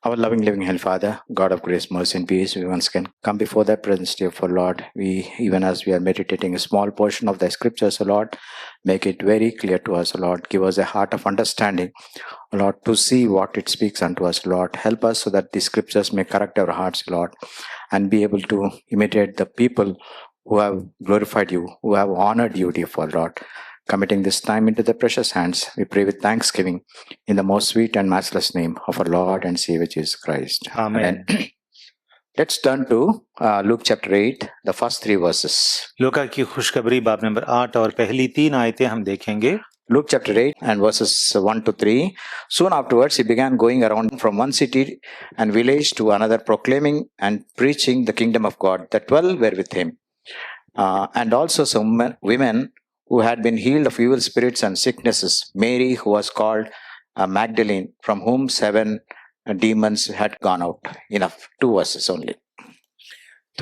Our loving, living Heavenly Father, God of grace, mercy, and peace, we once again come before Thy presence, dear for Lord. We, even as we are meditating a small portion of Thy scriptures, O Lord, make it very clear to us, O Lord. Give us a heart of understanding, O Lord, to see what it speaks unto us, Lord. Help us so that the scriptures may correct our hearts, Lord, and be able to imitate the people who have glorified you, who have honored you, dear for Lord. Committing this time into the precious hands, we pray with thanksgiving in the most sweet and matchless name of our Lord and Savior Jesus Christ. Amen. Let's turn to Luke chapter 8, the first 3 verses. लूका की खुशखबरी बाब number 8 और पहली 3 आयतें हम देखेंगे. Luke chapter 8 and verses 1 to 3. Soon afterwards, he began going around from one city and village to another, proclaiming and preaching the kingdom of God. The 12 were with him. And also some women who had been healed of evil spirits and sicknesses. Mary, who was called Magdalene, from whom 7 demons had gone out. Enough. 2 verses only.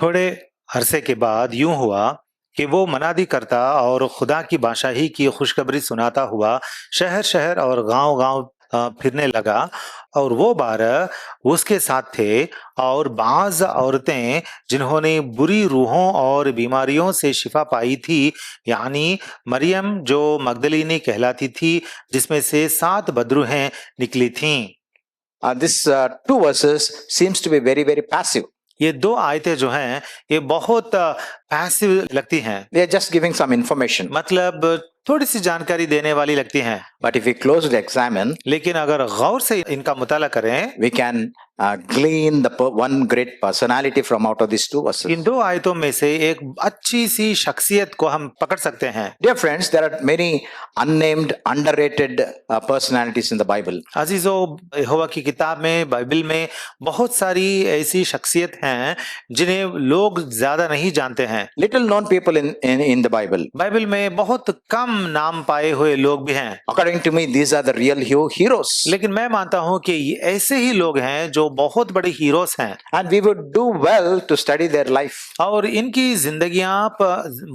थोड़े अरसे के बाद यूं हुआ कि वो मनादी करता और खुदा की बादशाही की खुशखबरी सुनाता हुआ शहर शहर और गांव गांव फिरने लगा. और वो 12 उसके साथ थे और बाज औरतें जिन्होंने बुरी रूहों और बीमारियों से शिफा पाई थी, यानी मरियम जो मगदलीनी कहलाती थी, जिसमें से 7 बदरूहें निकली थीं. This 2 verses seems to be very, very passive. ये 2 आयतें जो हैं ये बहुत पैसिव लगती हैं. They are just giving some information. मतलब थोड़ी सी जानकारी देने वाली लगती हैं. But if we closely examine, लेकिन अगर गौर से इनका मुताला करें, we can glean the one great personality from out of these 2 verses. इन 2 आयतों में से एक अच्छी सी शख्सियत को हम पकड़ सकते हैं. Dear friends, there are many unnamed, underrated personalities in the Bible. अजीजों, यहोवा की किताब में, बाइबल में बहुत सारी ऐसी शख्सियत हैं जिन्हें लोग ज्यादा नहीं जानते हैं. Little known people in the Bible. Bible में बहुत कम नाम पाए हुए लोग भी हैं. According to me, these are the real heroes. लेकिन मैं मानता हूं कि ऐसे ही लोग हैं जो बहुत बड़े हीरोज हैं. And we would do well to study their life. और इनकी जिंदगियां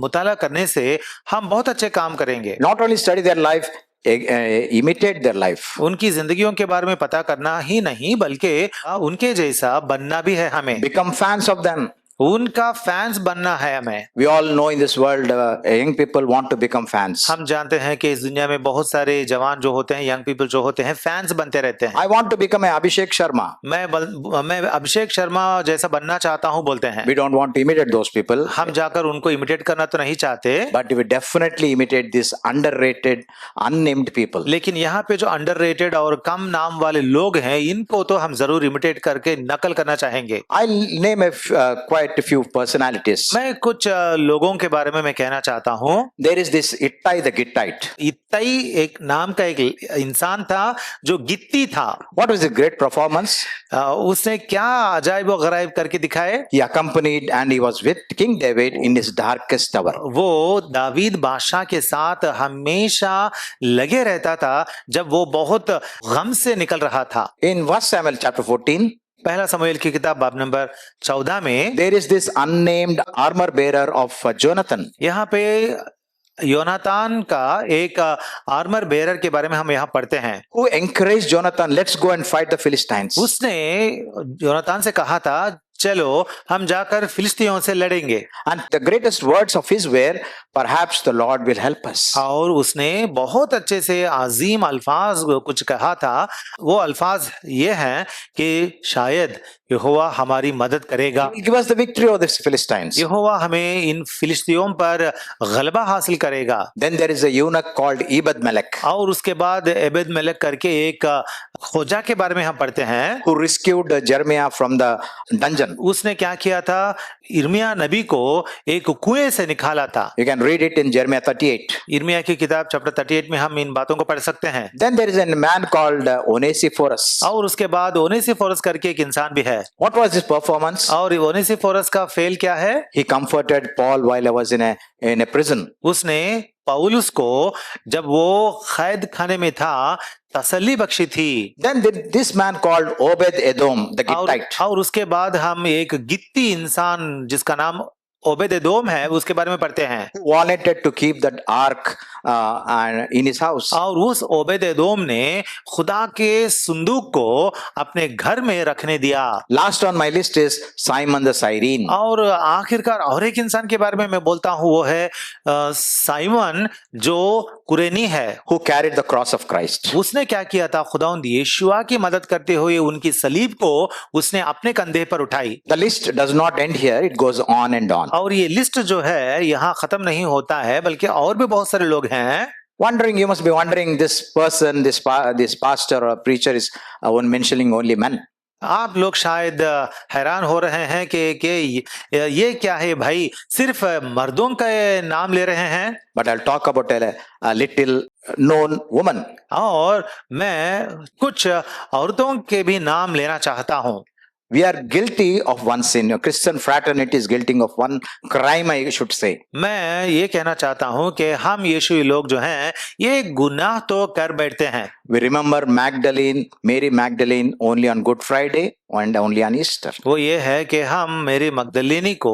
मुताला करने से हम बहुत अच्छे काम करेंगे. Not only study their life, imitate their life. उनकी जिंदगियों के बारे में पता करना ही नहीं, बल्कि उनके जैसा बनना भी है हमें. Become fans of them. उनका फैंस बनना है हमें. We all know in this world, young people want to become fans. हम जानते हैं कि इस दुनिया में बहुत सारे जवान जो होते हैं, यंग पीपल जो होते हैं, फैंस बनते रहते हैं. I want to become a Abhishek Sharma. मैं अभिषेक शर्मा जैसा बनना चाहता हूं बोलते हैं. We don't want to imitate those people. हम जाकर उनको इमिटेट करना तो नहीं चाहते. But we definitely imitate these underrated, unnamed people. लेकिन यहाँ पे जो अंडररेटेड और कम नाम वाले लोग हैं, इनको तो हम जरूर इमिटेट करके नकल करना चाहेंगे. I'll name quite a few personalities. मैं कुछ लोगों के बारे में मैं कहना चाहता हूँ. There is this Ittai the Gittite. इत्तई एक नाम का एक इंसान था जो गित्ती था. What was his great performance? उसने क्या अजायब व गराइब करके दिखाए. He accompanied and he was with King David in his darkest hour. वो दावीद बादशाह के साथ हमेशा लगे रहता था जब वो बहुत गम से निकल रहा था. In 1 Samuel chapter 14, पहला समूएल की किताब बाब नंबर 14 में there is this unnamed armor bearer of Jonathan. यहाँ पे योनातान का एक आर्मर बेरर के बारे में हम यहाँ पढ़ते हैं. Who encouraged Jonathan, let's go and fight the Philistines. उसने योनातान से कहा था, चलो हम जाकर फिलिस्तीयों से लड़ेंगे. And the greatest words of his were, perhaps the Lord will help us. और उसने बहुत अच्छे से अजीम अल्फाज कुछ कहा था. वो अल्फाज ये हैं कि शायद यहोवा हमारी मदद करेगा. He will give us the victory over the Philistines. यहोवा हमें इन फिलिस्तीयों पर गलबा हासिल करेगा. Then there is a eunuch called Ebed-melech. और उसके बाद एबेद मेलक करके एक खोजा के बारे में हम पढ़ते हैं. Who rescued Jeremiah from the dungeon. उसने क्या किया था, इर्मिया नबी को एक कुएं से निकाला था. You can read it in Jeremiah 38. इर्मिया की किताब चैप्टर 38 में हम इन बातों को पढ़ सकते हैं. Then there is a man called Onesiphorus. और उसके बाद ओनेसिफोरस करके एक इंसान भी है. What was his performance? और ओनेसिफोरस का फेल क्या है? He comforted Paul while I was in a prison. उसने पौलुस को जब वो कैद खाने में था तसल्ली बख्शी थी. Then this man called Obed Edom the Gittite. और उसके बाद हम एक गित्ती इंसान जिसका नाम ओबेदेदोम है उसके बारे में पढ़ते हैं, wanted to keep that ark in his house. और उस ओबेदेदोम ने खुदा के संदूक को अपने घर में रखने दिया। Last on my list is Simon the Cyrene. और आखिरकार और एक इंसान के बारे में मैं बोलता हूँ, वो है साइमन जो कुरेनी है। Who carried the cross of Christ. उसने क्या किया था? खुदावंद यीशुआ की मदद करते हुए उनकी सलीब को उसने अपने कंधे पर उठाई। The list does not end here, it goes on and on. और ये लिस्ट जो है यहाँ खत्म नहीं होता है, बल्कि और भी बहुत सारे लोग हैं। Wondering, you must be wondering, this person, this pastor or preacher is mentioning only men. आप लोग शायद हैरान हो रहे हैं कि ये क्या है भाई, सिर्फ मर्दों का नाम ले रहे हैं। But I'll talk about a little known woman. और मैं कुछ औरतों के भी नाम लेना चाहता हूँ। We are guilty of one sin. Christian fraternity is guilty of one crime, I should say. मैं ये कहना चाहता हूँ कि हम यीशुई लोग जो हैं ये गुनाह तो कर बैठते हैं। We remember Mary Magdalene only on Good Friday and only on Easter. वो ये है कि हम मेरी मगदलिनी को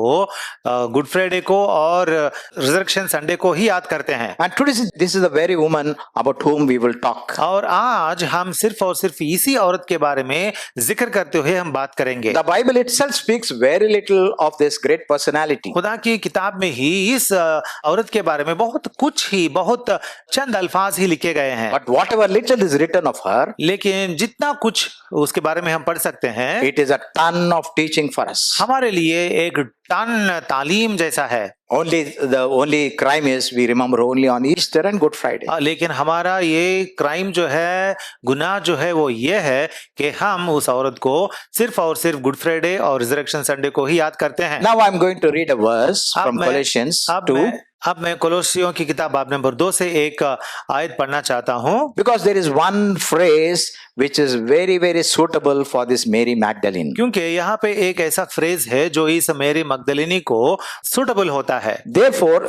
गुड फ्राइडे को और रिजरेक्शन संडे को ही याद करते हैं। And today this is the very woman about whom we will talk. और आज हम सिर्फ और सिर्फ इसी औरत के बारे में जिक्र करते हुए हम बात करेंगे। The Bible itself speaks very little of this great personality. खुदा की किताब में ही इस औरत के बारे में बहुत चंद अल्फाज ही लिखे गए हैं। But whatever little is written of her, लेकिन जितना कुछ उसके बारे में हम पढ़ सकते हैं, it is a ton of teaching for us. हमारे लिए एक टन तालीम जैसा है। The only crime is we remember only on Easter and Good Friday. लेकिन हमारा ये क्राइम जो है, गुनाह जो है, वो ये है कि हम उस औरत को सिर्फ और सिर्फ गुड फ्राइडे और रिजरेक्शन संडे को ही याद करते हैं। Now I'm going to read a verse from Colossians 2. अब मैं कोलोसियों की किताब बाब नंबर 2 से एक आयत पढ़ना चाहता हूँ, because there is one phrase which is very very suitable for this Mary Magdalene. क्योंकि यहाँ पे एक ऐसा फ्रेज है जो इस मेरी मगदलिनी को सुटेबल होता है। Therefore,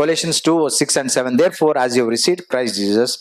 Colossians 2:6 and 7. Therefore, as you have received Christ Jesus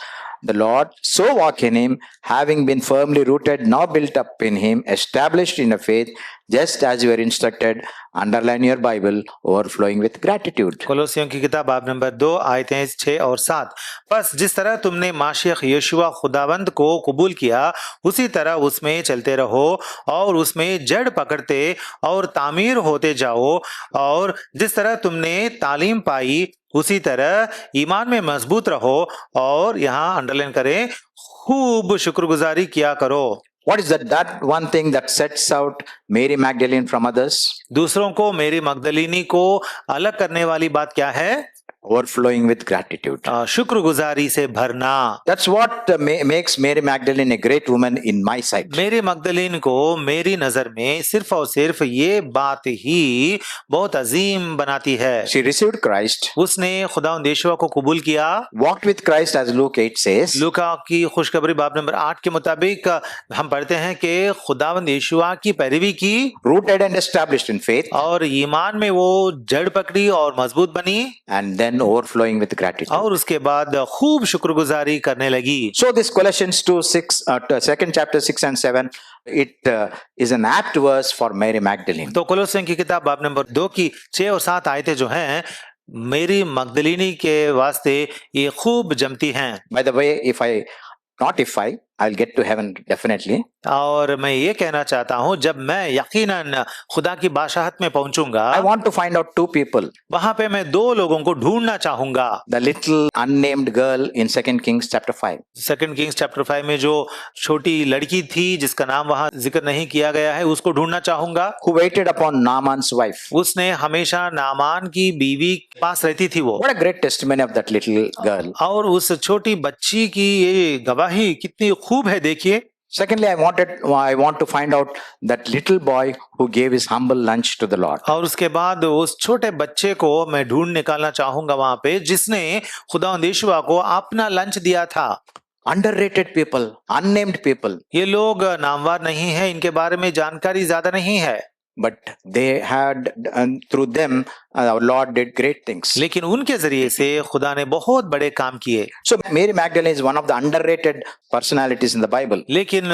the Lord, so walk in him, having been firmly rooted, now built up in him, established in a faith, just as you were instructed. Underline your Bible, overflowing with gratitude. कोलोसियों की किताब बाब number 2 आयतें 6 और 7। बस जिस तरह तुमने माशियख यीशुआ खुदावंद को कबूल किया, उसी तरह उसमें चलते रहो और उसमें जड़ पकड़ते और तामीर होते जाओ, और जिस तरह तुमने तालीम पाई उसी तरह ईमान में मजबूत रहो, और यहाँ अंडरलाइन करें, खूब शुक्रगुजारी किया करो। What is that one thing that sets out Mary Magdalene from others? दूसरों को मेरी मगदलिनी को अलग करने वाली बात क्या है? Overflowing with gratitude. शुक्रगुजारी से भरना। That's what makes Mary Magdalene a great woman in my sight. मेरी मगदलीन को मेरी नजर में सिर्फ और सिर्फ ये बात ही बहुत अजीम बनाती है। She received Christ. उसने खुदावंद यीशुआ को कबूल किया। Walked with Christ as Luke 8 says. लूका की खुशखबरी बाब नंबर 8 के मुताबिक हम पढ़ते हैं कि खुदावंद यीशुआ की पैरवी की। Rooted and established in faith. और ईमान में वो जड़ पकड़ी और मजबूत बनी। And then overflowing with gratitude. और उसके बाद खूब शुक्रगुजारी करने लगी। So this Colossians 2:6, 2nd chapter 6 and 7, it is an apt verse for Mary Magdalene. तो कोलोसियों की किताब बाब नंबर 2 की 6 और 7 आयतें जो हैं मेरी मगदलिनी के वास्ते ये खूब जमती हैं। By the way, I'll get to heaven definitely. और मैं ये कहना चाहता हूँ, जब मैं यकीनन खुदा की बादशाहत में पहुंचूंगा, I want to find out two people. वहां पे मैं 2 लोगों को ढूंढना चाहूंगा। The little unnamed girl in 2 Kings chapter 5. 2 Kings chapter 5 में जो छोटी लड़की थी जिसका नाम वहां जिक्र नहीं किया गया है, उसको ढूंढना चाहूंगा। Who waited upon Naaman's wife. उसने हमेशा नामान की बीवी के पास रहती थी वो। What a great testimony of that little girl. और उस छोटी बच्ची की ये गवाही कितनी खूब है, देखिए। Secondly, I want to find out that little boy who gave his humble lunch to the Lord. और उसके बाद उस छोटे बच्चे को मैं ढूंढ निकालना चाहूंगा वहां पे, जिसने खुदावंद यीशुआ को अपना लंच दिया था। Underrated people, unnamed people. ये लोग नामवार नहीं है, इनके बारे में जानकारी ज्यादा नहीं है। But they had, through them, our Lord did great things. लेकिन उनके जरिए से खुदा ने बहुत बड़े काम किए। So Mary Magdalene is one of the underrated personalities in the Bible. लेकिन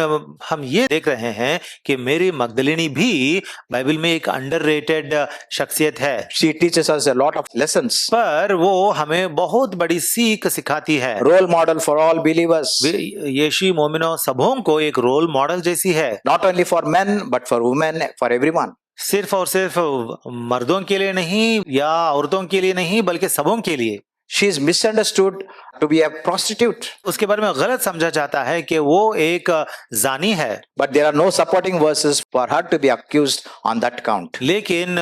हम ये देख रहे हैं कि मेरी मगदलिनी भी बाइबल में एक अंडररेटेड शख्सियत है, She teaches us a lot of lessons. पर वो हमें बहुत बड़ी सीख सिखाती है। Role model for all believers. यीशु मोमिनों सबों को एक रोल मॉडल जैसी है, Not only for men but for women, for everyone. सिर्फ और सिर्फ मर्दों के लिए नहीं या औरतों के लिए नहीं, बल्कि सबों के लिए। She is misunderstood to be a prostitute. उसके बारे में गलत समझा जाता है कि वो एक जानी है, But there are no supporting verses for her to be accused on that count. लेकिन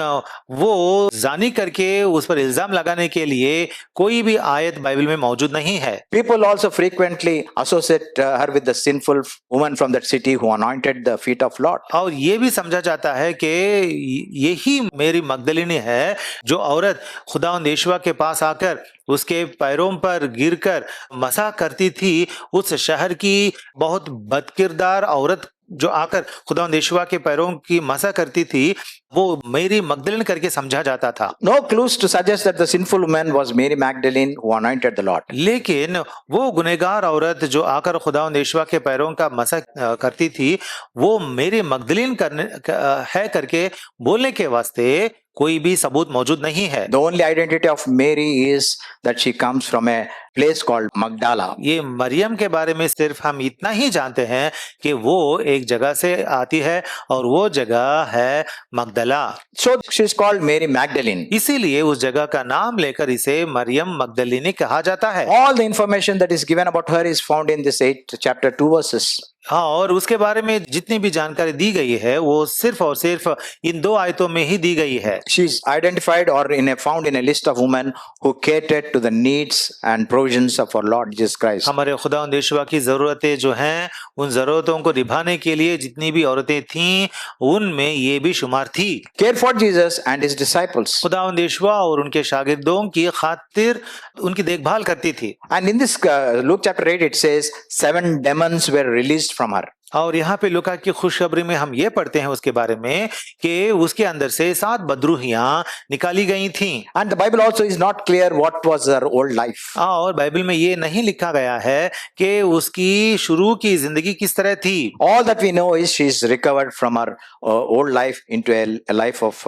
वो जानी करके उस पर इल्जाम लगाने के लिए कोई भी आयत बाइबल में मौजूद नहीं है। People also frequently associate her with the sinful woman from that city who anointed the feet of Lord. और ये भी समझा जाता है कि यही मेरी मगदलिनी है जो औरत खुदावंद यीशुआ के पास आकर उसके पैरों पर गिरकर मसा करती थी। उस शहर की बहुत बदकिरदार औरत जो आकर खुदावंद यीशुआ के पैरों की मसा करती थी, वो मेरी मगदलिन करके समझा जाता था। No clues to suggest that the sinful woman was Mary Magdalene who anointed the Lord. लेकिन वो गुनहगार औरत जो आकर खुदावंद यीशुआ के पैरों का मसा करती थी, वो मेरी मगदलिन है करके बोलने के वास्ते कोई भी सबूत मौजूद नहीं है। The only identity of Mary is that she comes from a place called Magdala. ये मरियम के बारे में सिर्फ हम इतना ही जानते हैं कि वो एक जगह से आती है और वो जगह है Magdala. So she is called Mary Magdalene. इसीलिए उस जगह का नाम लेकर इसे मरियम मगदलिनी कहा जाता है। All the information that is given about her is found in this 8 chapter 2 verses. हाँ, और उसके बारे में जितनी भी जानकारी दी गई है वो सिर्फ और सिर्फ इन 2 आयतों में ही दी गई है। She is identified or found in a list of women who catered to the needs and provisions of our Lord Jesus Christ. हमारे खुदावंद यीशुआ की जरूरतें जो हैं, उन जरूरतों को निभाने के लिए जितनी भी औरतें थीं, उनमें ये भी शुमार थी। Care for Jesus and his disciples. खुदावंद यीशुआ और उनके शागिर्दों की खातिर उनकी देखभाल करती थी। And in this Luke chapter 8 it says 7 demons were released from her. और यहाँ पे लूका की खुशखबरी में हम ये पढ़ते हैं उसके बारे में कि उसके अंदर से 7 बदरूहियां निकाली गई थीं। And the Bible also is not clear what was her old life. और बाइबल में ये नहीं लिखा गया है कि उसकी शुरू की जिंदगी किस तरह थी। All that we know is she is recovered from her old life into a life of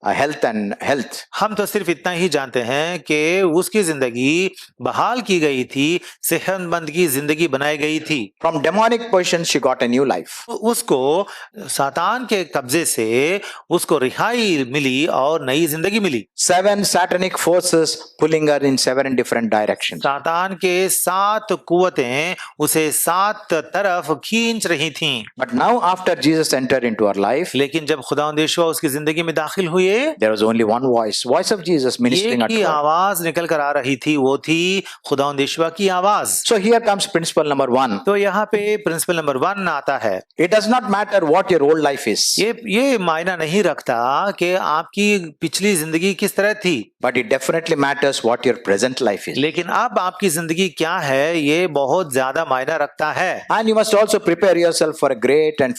health and health. हम तो सिर्फ इतना ही जानते हैं कि उसकी जिंदगी बहाल की गई थी, सेहतमंद की जिंदगी बनाई गई थी। From demonic possession she got a new life. उसको सातान के कब्जे से उसको रिहाई मिली और नई जिंदगी मिली। 7 satanic forces pulling her in 7 different directions. सातान के 7 कुव्वतें उसे 7 तरफ खींच रही थीं। But now after Jesus entered into her life, लेकिन जब खुदावंद यीशुआ उसकी जिंदगी में दाखिल हुए, there was only one voice of Jesus ministering एक at ही her. आवाज निकल कर आ रही थी, वो थी खुदावंद यीशुआ की आवाज। So here comes principle number 1. तो यहाँ पे प्रिंसिपल नंबर 1 आता है। It does not matter what your old life is, ये मायना नहीं रखता कि आपकी पिछली जिंदगी किस तरह थी, but it definitely matters what your present life is. लेकिन अब आपकी जिंदगी क्या है ये बहुत ज्यादा मायना रखता है। And you must also prepare yourself for a great and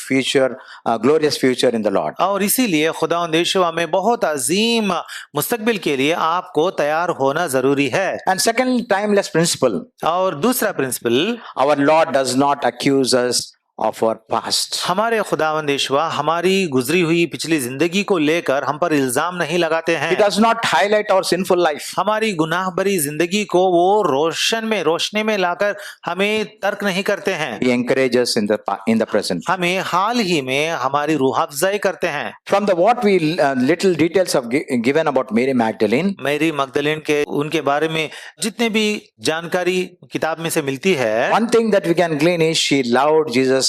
glorious future in the Lord. और इसीलिए खुदावंद यीशुआ में बहुत अजीम मुस्तकबिल के लिए आपको तैयार होना जरूरी है। And second, timeless principle. और दूसरा principal, Our Lord does not accuse us of our past. हमारे खुदावंद यीशुआ हमारी गुजरी हुई पिछली जिंदगी को लेकर हम पर इल्जाम नहीं लगाते He हैं। does not highlight our sinful life. हमारी गुनाह भरी जिंदगी को वो रोशनी में लाकर हमें तर्क नहीं करते हैं। He encourages in the present. हमें हाल ही में हमारी रूह अफ़ज़ाई करते हैं। From the what we little details of given about Mary Magdalene, मेरी मगदलिन के उनके बारे में जितने भी जानकारी किताब में से मिलती है, one thing that we can glean is she loved Jesus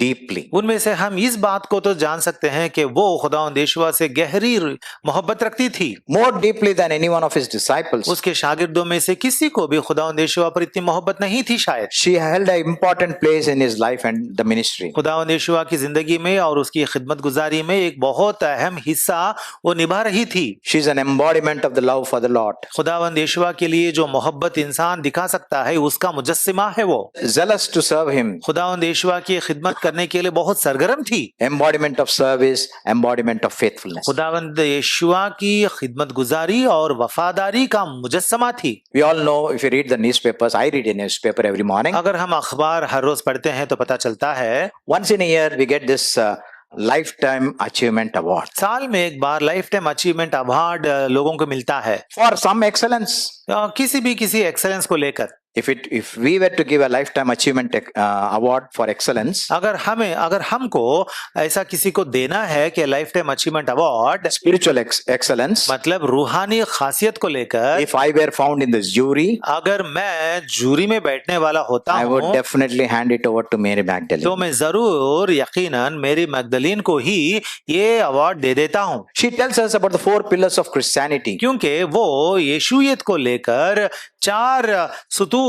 deeply. उनमें से हम इस बात को तो जान सकते हैं कि वो खुदावंद यीशुआ से गहरी मोहब्बत रखती थी, More deeply than any one of his disciples. उसके शागिर्दों में से किसी को भी खुदावंद यीशुआ पर इतनी मोहब्बत नहीं थी शायद। She held an important place in his life and the ministry. खुदावंद यीशुआ की जिंदगी में और उसकी खिदमत गुजारी में एक बहुत अहम हिस्सा वो निभा रही थी। She is an embodiment of the love for the Lord. खुदावंद यीशुआ के लिए जो मोहब्बत इंसान दिखा सकता है उसका मुजस्सिमा है वो। Zealous to serve him. खुदावंद यीशुआ की खिदमत खिदमत करने के लिए बहुत सरगर्म थी। Embodiment of service, embodiment of faithfulness. खुदावंद यीशुआ की खिदमत गुजारी और वफादारी का मुजस्समा थी। We all know, if you read the newspapers, I read a newspaper every morning. अगर हम अखबार हर रोज पढ़ते हैं तो पता चलता है Once in a year, we get this Lifetime Achievement Award साल में एक बार लाइफ टाइम अचीवमेंट अवार्ड लोगों को मिलता है for some excellence. किसी एक्सेलेंस को लेकर। If we were to give a Lifetime Achievement Award for excellence, अगर हमको ऐसा किसी को देना है कि life time achievement award, spiritual excellence, मतलब रूहानी खासियत को लेकर, if I were found in this jury, अगर मैं जूरी में बैठने वाला होता I would हूँ definitely hand it over to Mary Magdalene. तो मैं जरूर यकीनन मेरी मैगदलीन को ही ये अवार्ड दे देता हूँ। She tells us about the 4 pillars of Christianity. क्योंकि वो यीशुयत को लेकर 4 सुतून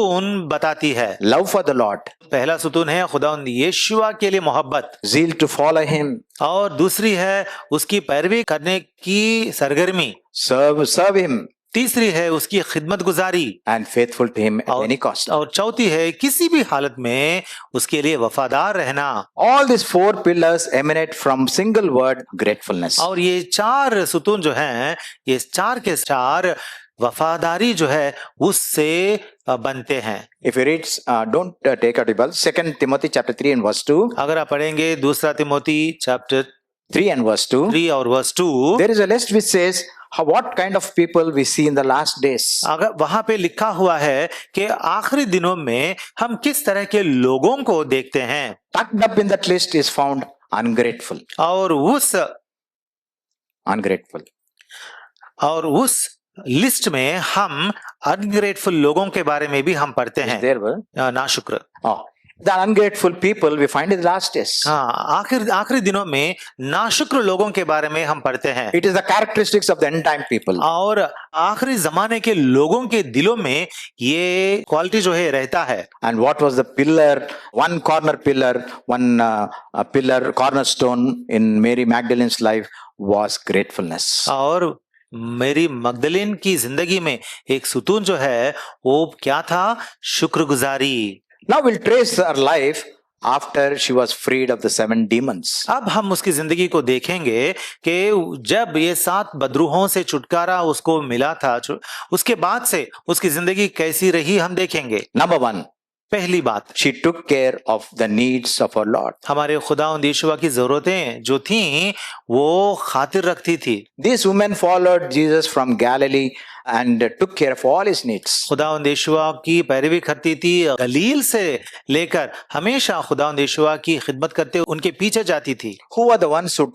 बताती है। Love for the Lord, पहला सुतून है खुदावंद यीशुआ के लिए मोहब्बत, zeal to follow Him, और दूसरी है उसकी पैरवी करने की सरगर्मी, serve Him, तीसरी है उसकी खिदमत गुजारी, and faithful to Him at any cost. और चौथी है किसी भी हालत में उसके लिए वफादार रहना। All these 4 pillars emanate from single word gratefulness. और ये 4 सुतून जो हैं, ये 4 के 4 वफादारी जो है उससे बनते हैं। If you read, don't take out the Bible. 2 Timothy chapter 3 and verse 2. अगर आप पढ़ेंगे दूसरा तिमोथी चैप्टर 3 and verse 2. 3 और verse 2, There is a list which says what kind of people we see in the last days. अगर वहां पे लिखा हुआ है कि आखिरी दिनों में हम किस तरह के लोगों को देखते हैं। Tucked up in that list is found ungrateful. और उस लिस्ट में हम अनग्रेटफुल लोगों के बारे में भी हम पढ़ते हैं। There were. नाशुक्र। The ungrateful people we find in the last days. हाँ, आखिरी दिनों में नाशुक्र लोगों के बारे में हम पढ़ते हैं। It is the characteristics of the end time people. और आखिरी जमाने के लोगों के दिलों में ये क्वालिटी जो है रहता है। And what was the pillar, one pillar cornerstone in Mary Magdalene's life was gratefulness. और मेरी मगदलीन की जिंदगी में एक सुतून जो है वो क्या था? शुक्रगुजारी। Now we'll trace her life after she was freed of the 7 demons. अब हम उसकी जिंदगी को देखेंगे कि जब ये 7 बदरूहों से छुटकारा उसको मिला था, उसके बाद से उसकी जिंदगी कैसी रही हम देखेंगे। Number 1, पहली बात, she took care of the needs of her Lord. हमारे खुदावंद यीशुआ की जरूरतें जो थीं वो खातिर रखती थी। These women followed Jesus from Galilee and took care of all his needs. खुदावंद यीशुआ की पैरवी करती थी, गलील से लेकर हमेशा खुदावंद यीशुआ की खिदमत करते उनके पीछे जाती थी। Who are the ones who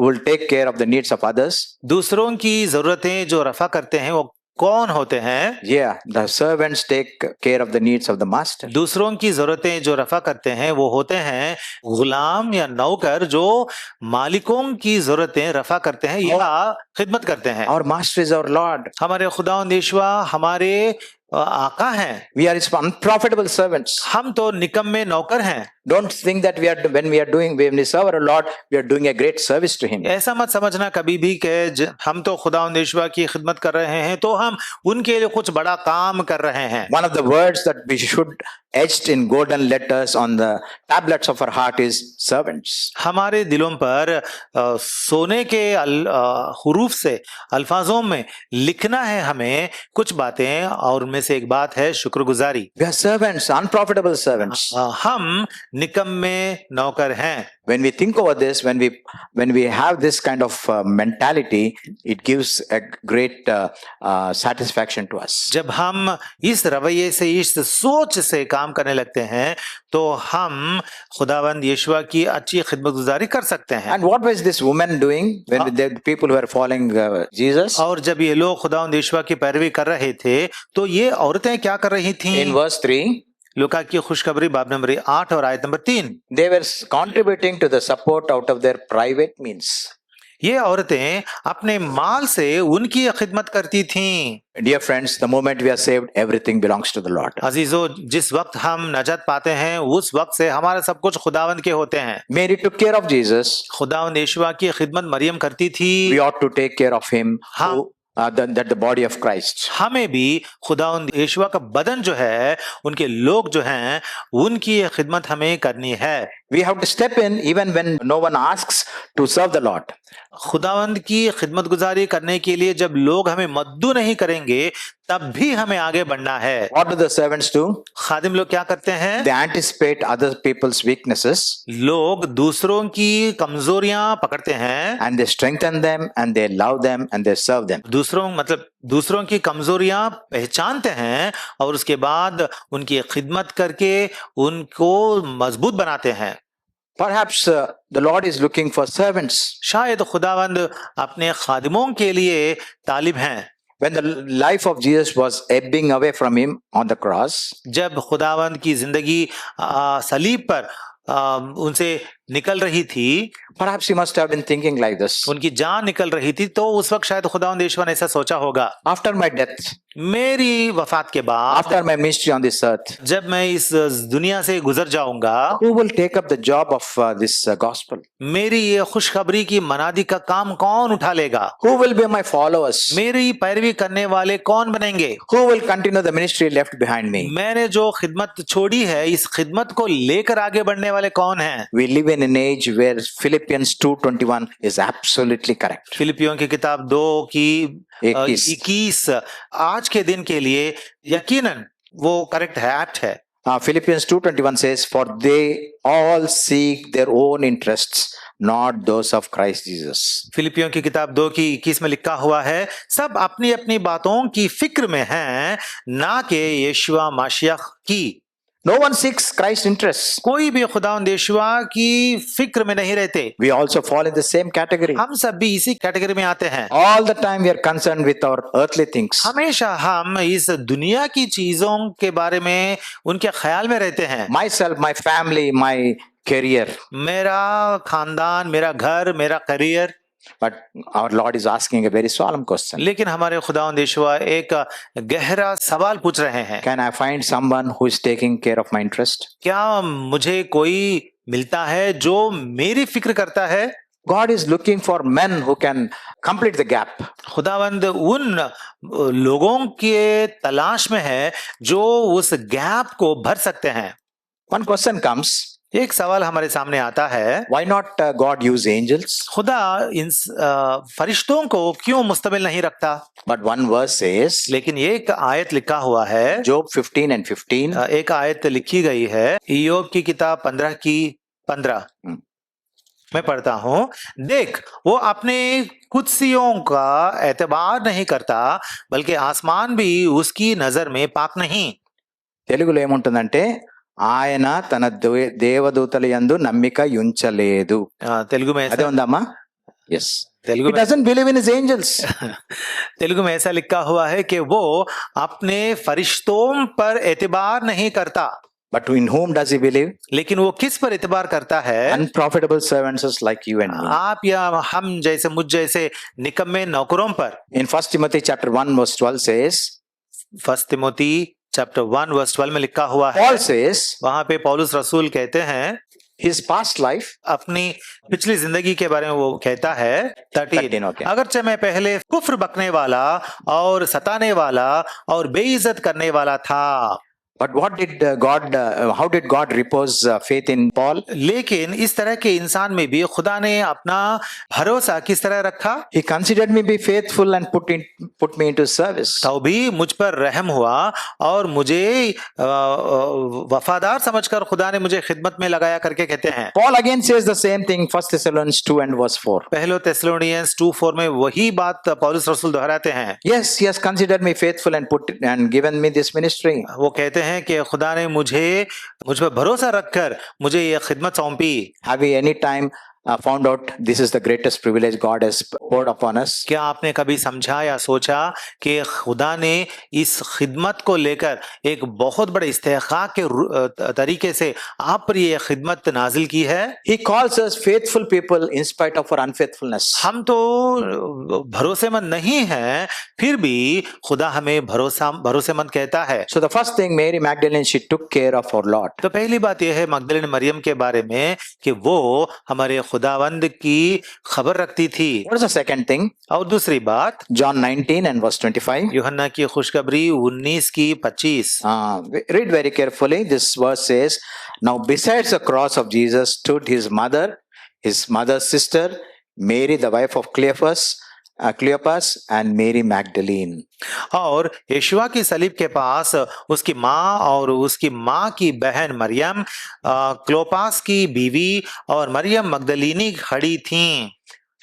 will take care of the needs of others? दूसरों की जरूरतें जो रफा करते हैं वो कौन होते हैं? Yeah, the servants take care of the needs of the master. दूसरों की जरूरतें जो रफा करते हैं वो होते हैं गुलाम या नौकर जो मालिकों की जरूरतें रफा करते हैं या खिदमत करते हैं। Our master is our Lord. हमारे खुदावंद यीशुआ हमारे आका हैं। We are his unprofitable servants. हम तो निकम्मे नौकर हैं। Don't think that when we serve our Lord, we are doing a great service to him. ऐसा मत समझना कभी भी कि हम तो खुदावंद यीशुआ की खिदमत कर रहे हैं तो हम उनके लिए कुछ बड़ा काम कर रहे हैं। One of the words that we should etched in golden letters on the tablets of our heart is servants. हमारे दिलों पर सोने के हुरूफ से अल्फाजों में लिखना है हमें कुछ बातें, और उनमें से एक बात है शुक्रगुजारी। We are servants, unprofitable servants. हम निकम्मे नौकर हैं। When we think over this, when we have this kind of mentality, it gives a great satisfaction to us. जब हम इस रवैये से, इस सोच से काम करने लगते हैं तो हम खुदावंद यीशुआ की अच्छी खिदमतगुजारी कर सकते हैं। And what was this woman doing when the people who were following Jesus? और जब ये लोग खुदावंद यीशुआ की पैरवी कर रहे थे तो ये औरतें क्या कर रही थीं? In verse 3, लूका की खुशखबरी बाब नंबर 8 और आयत number 3, they were contributing to the support out of their private means. ये औरतें अपने माल से उनकी खिदमत करती थीं। Dear friends, the moment we are saved, everything belongs to the Lord. अजीजों, जिस वक्त हम नजात पाते हैं उस वक्त से हमारा सब कुछ खुदावंद के होते हैं। Mary took care of Jesus. खुदावंद यीशुआ की खिदमत मरियम करती थी। We ought to take care of him. हाँ, that the body of Christ. हमें भी खुदावंद यीशुआ का बदन जो है, उनके लोग जो हैं, उनकी ये खिदमत हमें करनी है। We have to step in even when no one asks to serve the Lord. खुदावंद की खिदमत गुजारी करने के लिए जब लोग हमें मद्दू नहीं करेंगे, तब भी हमें आगे बढ़ना है। What do the servants do? खादिम लोग क्या करते हैं? They anticipate other people's weaknesses लोग दूसरों की कमजोरियां पकड़ते हैं, and they strengthen them and they love them and they serve them. दूसरों की कमजोरियां पहचानते हैं और उसके बाद उनकी खिदमत करके उनको मजबूत बनाते हैं। Perhaps the Lord is looking for servants. शायद खुदावंद अपने खादिमों के लिए तालिब हैं। When the life of Jesus was ebbing away from him on the cross, जब खुदावंद की जिंदगी सलीब पर उनसे निकल रही थी, perhaps he must have been thinking like this. उनकी जान निकल रही थी, तो उस वक्त शायद खुदावंद यीशुआ ने ऐसा सोचा होगा, After my death, मेरी वफात के बाद, after my ministry on this earth, जब मैं इस दुनिया से गुजर जाऊंगा, who will take up the job of this gospel? मेरी ये खुशखबरी की मनादी का काम कौन उठा लेगा? Who will be my followers? मेरी पैरवी करने वाले कौन बनेंगे? Who will continue the ministry left behind me? मैंने जो खिदमत छोड़ी है, इस खिदमत को लेकर आगे बढ़ने वाले कौन हैं? We live in an age where Philippians 2:21 is absolutely correct. फिलिपियों की किताब 2 की 21 आज के दिन के लिए यकीनन वो करेक्ट है, एप्ट है। Philippians 2:21 says, "For they all seek their own interests, not those of Christ Jesus." फिलिपियों की किताब 2 की 21 में लिखा हुआ है, सब अपनी अपनी बातों की फिक्र में हैं, ना कि यीशुआ मसीह की। No one seeks Christ's interests. कोई भी खुदावंद यीशुआ की फिक्र में नहीं रहते। We also fall in the same category. हम सब भी इसी कैटेगरी में आते हैं। All the time we are concerned with our earthly things. हमेशा हम इस दुनिया की चीजों के बारे में उनके ख्याल में रहते हैं। Myself, my family, my career. मेरा खानदान, मेरा घर, मेरा career. But our Lord is asking a very solemn question. लेकिन हमारे खुदावंद यीशुआ एक गहरा सवाल पूछ रहे हैं। Can I find someone who is taking care of my interest? क्या मुझे कोई मिलता है जो मेरी फिक्र करता है? God is looking for men who can complete the gap. खुदावंद उन लोगों के तलाश में है जो उस गैप को भर सकते हैं। One question comes. एक सवाल हमारे सामने आता है, Why not God use angels? खुदा इन फरिश्तों को क्यों मुस्तमिल नहीं रखता? But one verse says, लेकिन एक आयत लिखा हुआ है, Job 15:15. एक आयत लिखी गई है इय्योब की किताब 15 की 15। मैं पढ़ता हूं, देख वो अपने कुत्सियों का एतबार नहीं करता, बल्कि आसमान भी उसकी नजर में पाक नहीं। తెలుగులో ఏముంటుందంటే ఆయన తన దేవదూతల యందు నమ్మిక ఉంచలేదు. तेलुगु में అదే ఉందమ్మా? Yes. Telugu He doesn't believe in his angels. Telugu में ऐसा लिखा हुआ है कि वो अपने फरिश्तों पर एतबार नहीं करता। But in whom does he believe? लेकिन वो किस पर एतबार करता है? Unprofitable servants like you and me. आप या हम जैसे, मुझ जैसे निकम्मे नौकरों पर। In 1 Timothy chapter 1 verse 12 says, 1 Timothy chapter 1 verse 12 में लिखा हुआ है, Paul says, वहां पे पौलुस रसूल कहते हैं, his past life, अपनी पिछली जिंदगी के बारे में वो कहता है 13, okay. अगरचे मैं पहले कुफ्र बकने वाला और सताने वाला और बेइज्जत करने वाला था। but what did how did God repose faith in Paul? लेकिन इस तरह के इंसान में भी खुदा ने अपना भरोसा किस तरह रखा? He considered me be faithful and put me into service. तो भी मुझ पर रहम हुआ और मुझे वफादार समझकर खुदा ने मुझे खिदमत में लगाया करके कहते हैं। Paul again says the same thing, 1 Thessalonians 2 and verse 4. पहले थेस्सलोनियंस 2:4 में वही बात पौलुस रसूल दोहराते हैं। Yes, he has considered me faithful and given me this ministry. वो कहते हैं कि खुदा ने मुझ पर भरोसा रखकर मुझे ये खिदमत सौंपी। Have we any time found out this is the greatest privilege God has poured upon us? क्या आपने कभी समझा या सोचा कि खुदा ने इस खिदमत को लेकर एक बहुत बड़े इस्तेहकाक के तरीके से आप पर ये खिदमत नाजिल की है? He calls us faithful people in spite of our unfaithfulness. हम तो भरोसेमंद नहीं हैं, फिर भी खुदा हमें भरोसेमंद कहता है। So the first thing, Mary Magdalene, she took care of our Lord. तो पहली बात यह है मगदलीन मरियम के बारे में कि वो हमारे खुदावंद की खबर रखती थी। What is the second thing? और दूसरी बात, John 19 and verse 25. यूहन्ना की खुशखबरी 19 की 25। Read very carefully. This verse says, now besides the cross of Jesus stood his mother's sister, Mary, the wife of Cleopas, and Mary Magdalene. और यीशुआ की सलीब के पास उसकी माँ और उसकी माँ की बहन मरियम, क्लोपास की बीवी और मरियम मगदलीनी खड़ी थीं।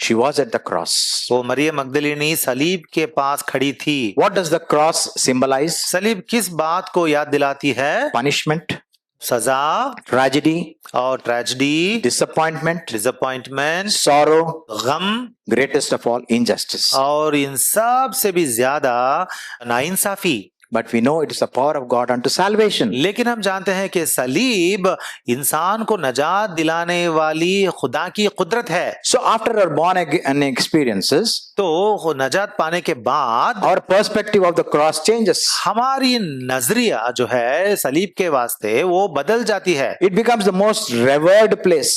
She was at the cross. वो मरियम मगदलीनी सलीब के पास खड़ी थी। What does the cross symbolize? सलीब किस बात को याद दिलाती है? Punishment, सजा tragedy, और ट्रेजेडी, disappointment, डिसअपॉइंटमेंट, sorrow, गम, greatest of all, injustice. और इन सब से भी ज्यादा नाइंसाफी। But we know it is the power of God unto salvation. लेकिन हम जानते हैं कि सलीब इंसान को नजात दिलाने वाली खुदा की कुदरत है। So after our born again experiences, तो नजात पाने के बाद our perspective of the cross changes. हमारी नजरिया जो है सलीब के वास्ते वो बदल जाती है। It becomes the most revered place.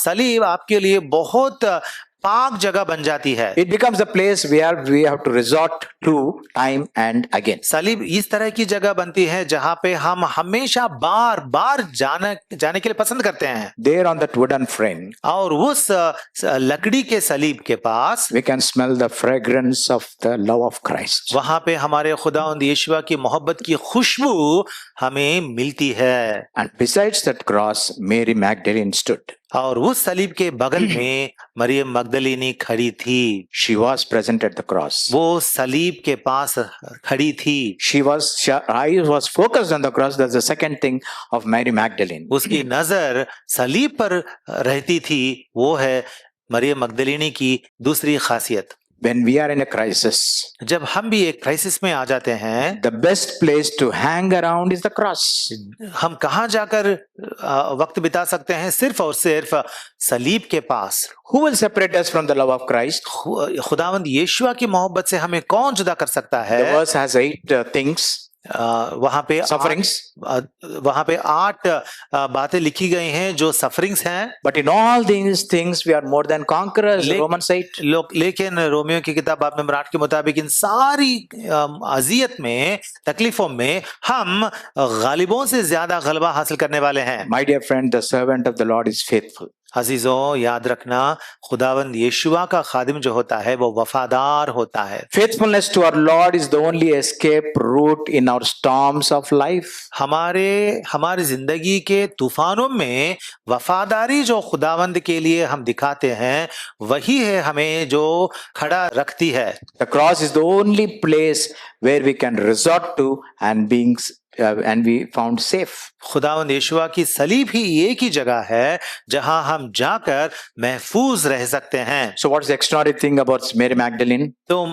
सलीब आपके लिए बहुत पाक जगह बन जाती है। It becomes the place where we have to resort to time and again. सलीब इस तरह की जगह बनती है जहां पे हम हमेशा बार बार जाने के लिए पसंद करते हैं। There on that wooden frame, और उस लकड़ी के सलीब के पास we can smell the fragrance of the love of Christ. वहां पे हमारे खुदावंद यीशुआ की मोहब्बत की खुशबू हमें मिलती है। And besides that cross, Mary Magdalene stood. और उस सलीब के बगल में मरियम मगदलीनी खड़ी थी। She was present at the cross. वो सलीब के पास खड़ी थी। Her eyes was focused on the cross. That's the second thing of Mary Magdalene. उसकी नजर सलीब पर रहती थी। वो है मरियम मगदलीनी की दूसरी खासियत। When we are in a crisis, जब हम भी एक क्राइसिस में आ जाते हैं, the best place to hang around is the cross. हम कहाँ जाकर वक्त बिता सकते हैं? सिर्फ और सिर्फ सलीब के पास। Who will separate us from the love of Christ? खुदावंद यीशुआ की मोहब्बत से हमें कौन जुदा कर सकता है? The verse has 8 things. वहां पे Sufferings. वहां पे 8 बातें लिखी गई हैं जो सफरिंग्स हैं। But in all these things we are more than conquerors. Romans 8. लेकिन रोमियो की किताब बाब नंबर 8 के मुताबिक इन सारी अजियत में, तकलीफों में हम गालिबों से ज्यादा गलबा हासिल करने वाले हैं। My dear friend, the servant of the Lord is faithful. अजीजों, याद रखना, खुदावंद यीशुआ का खादिम जो होता है वो वफादार होता है। Faithfulness to our Lord is the only escape route in our storms of life. हमारी जिंदगी के तूफानों में वफादारी जो खुदावंद के लिए हम दिखाते हैं वही है हमें जो खड़ा रखती है। The cross is the only place where we can resort to and we found safe. खुदावंद यीशुआ की सलीब ही एक ही जगह है जहां हम जाकर महफूज रह सकते हैं। So what's the extraordinary thing about Mary Magdalene? तो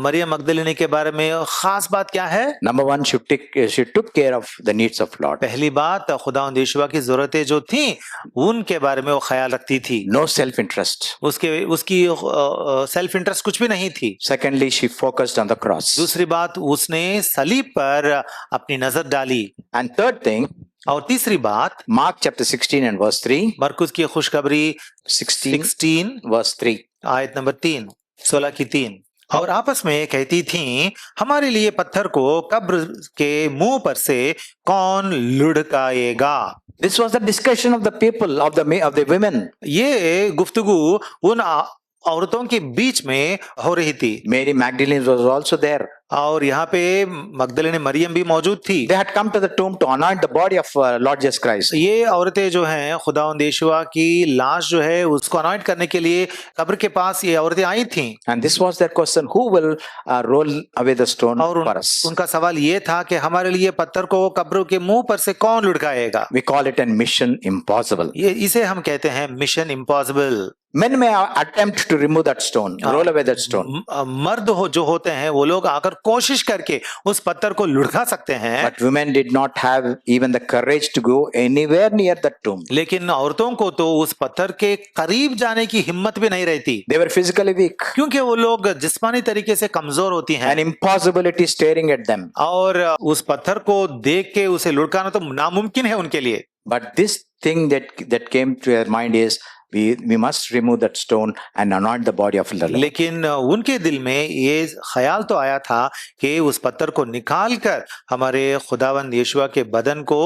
मरियम मगदलीनी के बारे में खास बात क्या है? Number one, she took care of the needs of Lord. पहली बात, खुदावंद यीशुआ की जरूरतें जो थी उनके बारे में वो ख्याल रखती थी। No self-interest. उसकी सेल्फ इंटरेस्ट कुछ भी नहीं थी। Secondly, she focused on the cross. दूसरी बात, उसने सलीब पर अपनी नजर डाली। And third thing, और तीसरी बात, Mark chapter 16 and verse 3. मरकुस की खुशखबरी 16 verse 3. आयत नंबर 3, 16 की 3। और आपस में कहती थीं, हमारे लिए पत्थर को कब्र के मुंह पर से कौन लुढ़काएगा? This was the discussion of the people, of the women. ये गुफ्तगू उन औरतों के बीच में हो रही थी। Mary Magdalene was also there. और यहाँ पे मगदलीनी मरियम भी मौजूद थी। They had come to the tomb to anoint the body of Lord Jesus Christ. ये औरतें जो हैं खुदावंद यीशुआ की लाश जो है उसको अनॉइंट करने के लिए कब्र के पास ये औरतें आई थीं। And this was their question: Who will roll away the stone और for us? उनका सवाल ये था कि हमारे लिए पत्थर को कब्र के मुंह पर से कौन लुढ़काएगा? We call it a mission impossible. इसे हम कहते हैं mission impossible. Men may attempt to remove that stone, roll away that stone. मर्द जो होते हैं वो लोग आकर कोशिश करके उस पत्थर को लुढ़का सकते हैं। But women did not have even the courage to go anywhere near that tomb. लेकिन औरतों को तो उस पत्थर के करीब जाने की हिम्मत भी नहीं रहती। They were physically weak. क्योंकि वो लोग जिस्मानी तरीके से कमजोर होती हैं। An impossibility staring at them. और उस पत्थर को देख के उसे लुढ़काना तो नामुमकिन है उनके लिए। But this thing that came to their mind is, we must remove that stone and anoint the body of the Lord. लेकिन उनके दिल में ये ख्याल तो आया था कि उस पत्थर को निकाल कर हमारे खुदावंद यीशुआ के बदन को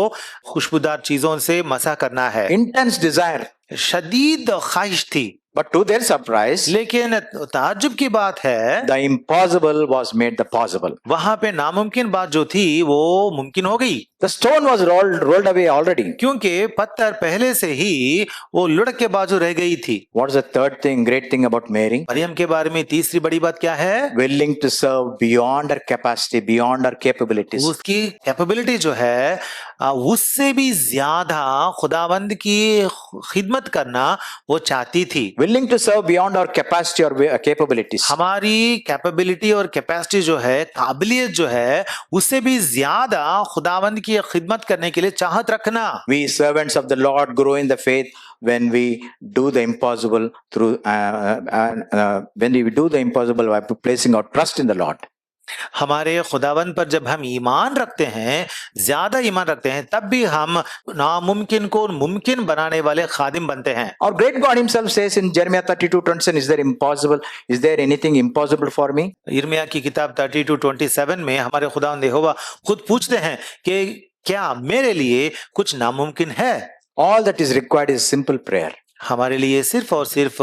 खुशबूदार चीजों से मसा करना है। Intense desire. शदीद ख्वाहिश थी। But to their surprise, लेकिन ताज्जुब की बात है, the impossible was made the possible. वहां पे नामुमकिन बात जो थी वो मुमकिन हो गई। The stone was rolled away already. क्योंकि पत्थर पहले से ही वो लुढ़क के बाजू रह गई थी। What's the third thing, great thing about Mary? Maryam के बारे में तीसरी बड़ी बात क्या है? Willing to serve beyond her capacity, beyond her capabilities. उसकी कैपेबिलिटी जो है उससे भी ज्यादा खुदावंद की खिदमत करना वो चाहती थी। Willing to serve beyond our capacity or capabilities. हमारी कैपेबिलिटी और कैपेसिटी जो है, काबिलियत जो है, उससे भी ज्यादा खुदावंद की खिदमत करने के लिए चाहत रखना। We servants of the Lord grow in the faith when we do the impossible when we do the impossible by placing our trust in the Lord. हमारे खुदावंद पर जब हम ईमान रखते हैं, ज्यादा ईमान रखते हैं, तब भी हम नामुमकिन को मुमकिन बनाने वाले खादिम बनते हैं। Our great God himself says in Jeremiah 32:27, is there impossible? Is there anything impossible for me? यिर्मयाह की किताब 32:27 में हमारे खुदावंद यहोवा खुद पूछते हैं कि क्या मेरे लिए कुछ नामुमकिन है? All that is required is simple prayer. हमारे लिए सिर्फ और सिर्फ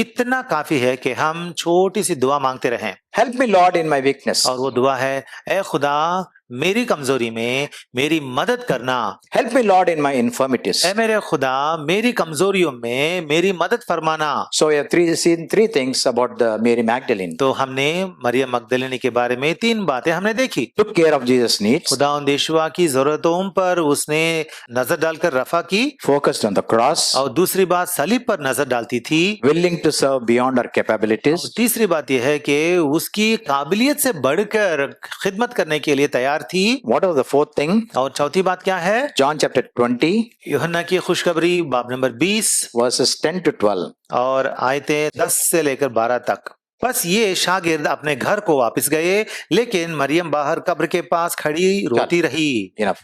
इतना काफी है कि हम छोटी सी दुआ मांगते रहें। Help me, Lord, in my weakness. और वो दुआ है, ए खुदा मेरी कमजोरी में मेरी मदद करना। Help me, Lord, in my infirmities. ए मेरे खुदा मेरी कमजोरियों में मेरी मदद फरमाना। So we have seen three things about the Mary Magdalene. तो हमने मरियम मगदलिनी के बारे में तीन बातें हमने देखी। Took care of Jesus' needs. खुदावंद यीशुआ की जरूरतों पर उसने नजर डालकर रफा की। Focused on the cross. और दूसरी बात सलीब पर नजर डालती थी। Willing to serve beyond her capabilities. और तीसरी बात यह है कि उसकी काबिलियत से बढ़कर खिदमत करने के लिए तैयार थी। What was the fourth thing? और चौथी बात क्या है? John chapter 20, यूहन्ना की खुशखबरी बाब नंबर 20 verses 10 to 12. और आयतें 10 से लेकर 12 तक। बस ये शागिर्द अपने घर को वापस गए, लेकिन मरियम बाहर कब्र के पास खड़ी रोती रही। Enough.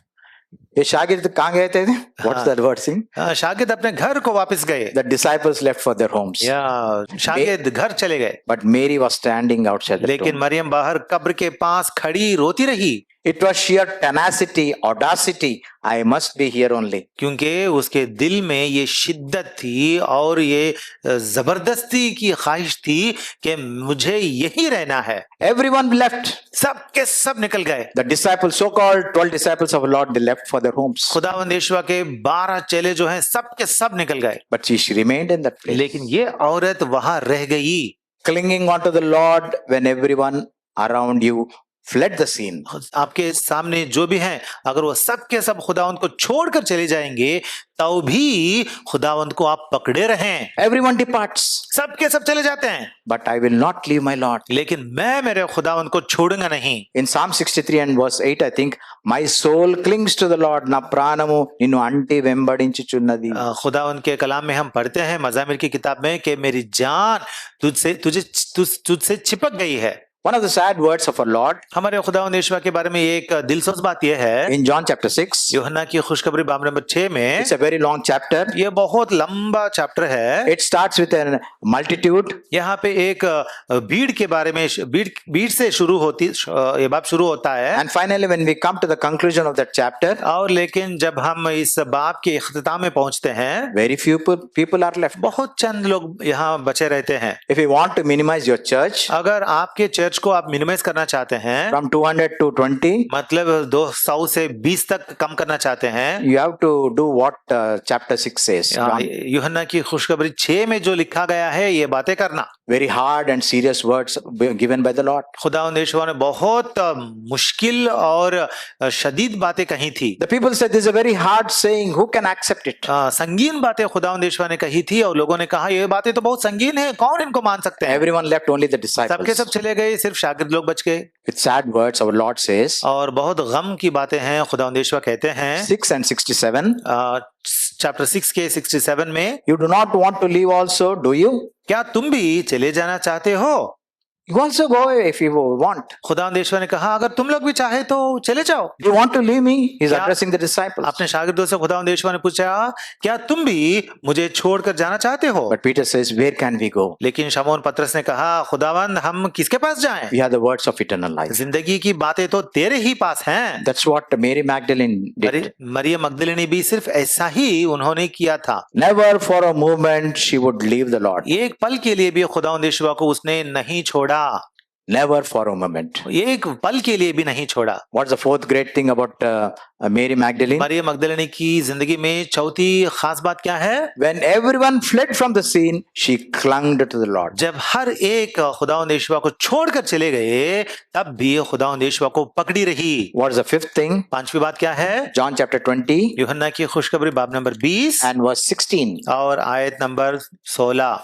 ये शागिर्द कहाँ गए थे? What's that word saying? शागिर्द अपने घर को वापस गए। The disciples left for their homes. या शागिर्द घर चले गए। But Mary was standing outside the लेकिन tomb. मरियम बाहर कब्र के पास खड़ी रोती रही। It was sheer tenacity, audacity. I must be here only. क्योंकि उसके दिल में ये शिद्दत थी और ये जबरदस्ती की ख्वाहिश थी कि मुझे यही रहना है। Everyone left. सब के सब निकल गए। The disciples, so-called 12 disciples of the Lord, they left for their homes. खुदावंद यीशुआ के 12 चेले जो हैं सब के सब निकल गए। But she remained in that place. लेकिन ये औरत वहां रह गई। Clinging onto the Lord when everyone around you fled the scene. आपके सामने जो भी हैं, अगर वो सब के सब खुदावंद को छोड़कर चले जाएंगे, तो भी खुदावंद को आप पकड़े रहें। Everyone departs. सब के सब चले जाते हैं। But I will not leave my Lord. लेकिन मैं मेरे खुदावंद को छोड़ूंगा नहीं। In Psalm 63 and verse 8, I think, my soul clings to the Lord. Na pranamu ninnu anti vembadinchuchunnadi. खुदावंद के कलाम में हम पढ़ते हैं मज़ामिर की किताब में कि मेरी जान तुझसे चिपक गई है। One of the sad words of our Lord हमारे खुदावंद यीशुआ के बारे में एक दिलसोज बात यह है, in John chapter 6, यूहन्ना की खुशखबरी बाब नंबर 6 में, it's a very long chapter. ये बहुत लंबा चैप्टर है। It starts with a multitude. यहाँ पे एक भीड़ के बारे में, भीड़ से शुरू होती, ये बाब शुरू होता है। And finally, when we come to the conclusion of that chapter, और लेकिन जब हम इस बाब के इख्तिताम में पहुंचते हैं, very few people are left. बहुत चंद लोग यहाँ बचे रहते हैं। If you want to minimize your church अगर आपके चर्च को आप मिनिमाइज करना चाहते हैं, from 200 to 20, मतलब 200 से 20 तक कम करना चाहते हैं, you have to do what chapter 6 says. यूहन्ना की खुशखबरी 6 में जो लिखा गया है, ये बातें करना। Very hard and serious words given by the Lord. खुदावंद यीशुआ ने बहुत मुश्किल और शदीद बातें कही थी। The people said this is a very hard saying. Who can accept it? संगीन बातें खुदावंद यीशुआ ने कही थी और लोगों ने कहा ये बातें तो बहुत संगीन है, कौन इनको मान सकते हैं? Everyone left, only the disciples. सबके सब चले गए, सिर्फ शागिर्द लोग बच गए। With sad words, our Lord says, और बहुत गम की बातें हैं। खुदावंद यीशुआ कहते हैं 6 and 67, चैप्टर 6 के 67 में, you do not want to leave also, do you? क्या तुम भी चले जाना चाहते हो? You also go if you want. खुदावंद यीशु ने कहा अगर तुम लोग भी चाहे तो चले जाओ। Do you want to leave me? He's Yeah. addressing the disciples. अपने शागिर्दों से खुदावंद यीशु ने पूछा क्या तुम भी मुझे छोड़कर जाना चाहते हो? But Peter says, where can we go? लेकिन शमौन पतरस ने कहा खुदावंद हम किसके पास जाएं? We have the words of eternal life. जिंदगी की बातें तो तेरे ही पास हैं। That's what Mary Magdalene did. Maryam मगदलिनी भी सिर्फ ऐसा ही उन्होंने किया था। Never for a moment she would leave the Lord. एक पल के लिए भी खुदावंद यीशु को उसने नहीं छोड़ा। Never for a moment. एक पल के लिए भी नहीं छोड़ा। What's the fourth great thing about Mary Magdalene? Maryam मगदलिनी की जिंदगी में चौथी खास बात क्या है? When everyone fled from the scene, she clung to the Lord. जब हर एक खुदावंद यीशु को छोड़कर चले गए तब भी खुदावंद यीशु को पकड़ी रही। What's the fifth thing? पांचवी बात क्या है? John chapter 20 यूहन्ना की खुशखबरी बाब नंबर 20 and verse 16. और आयत number 16।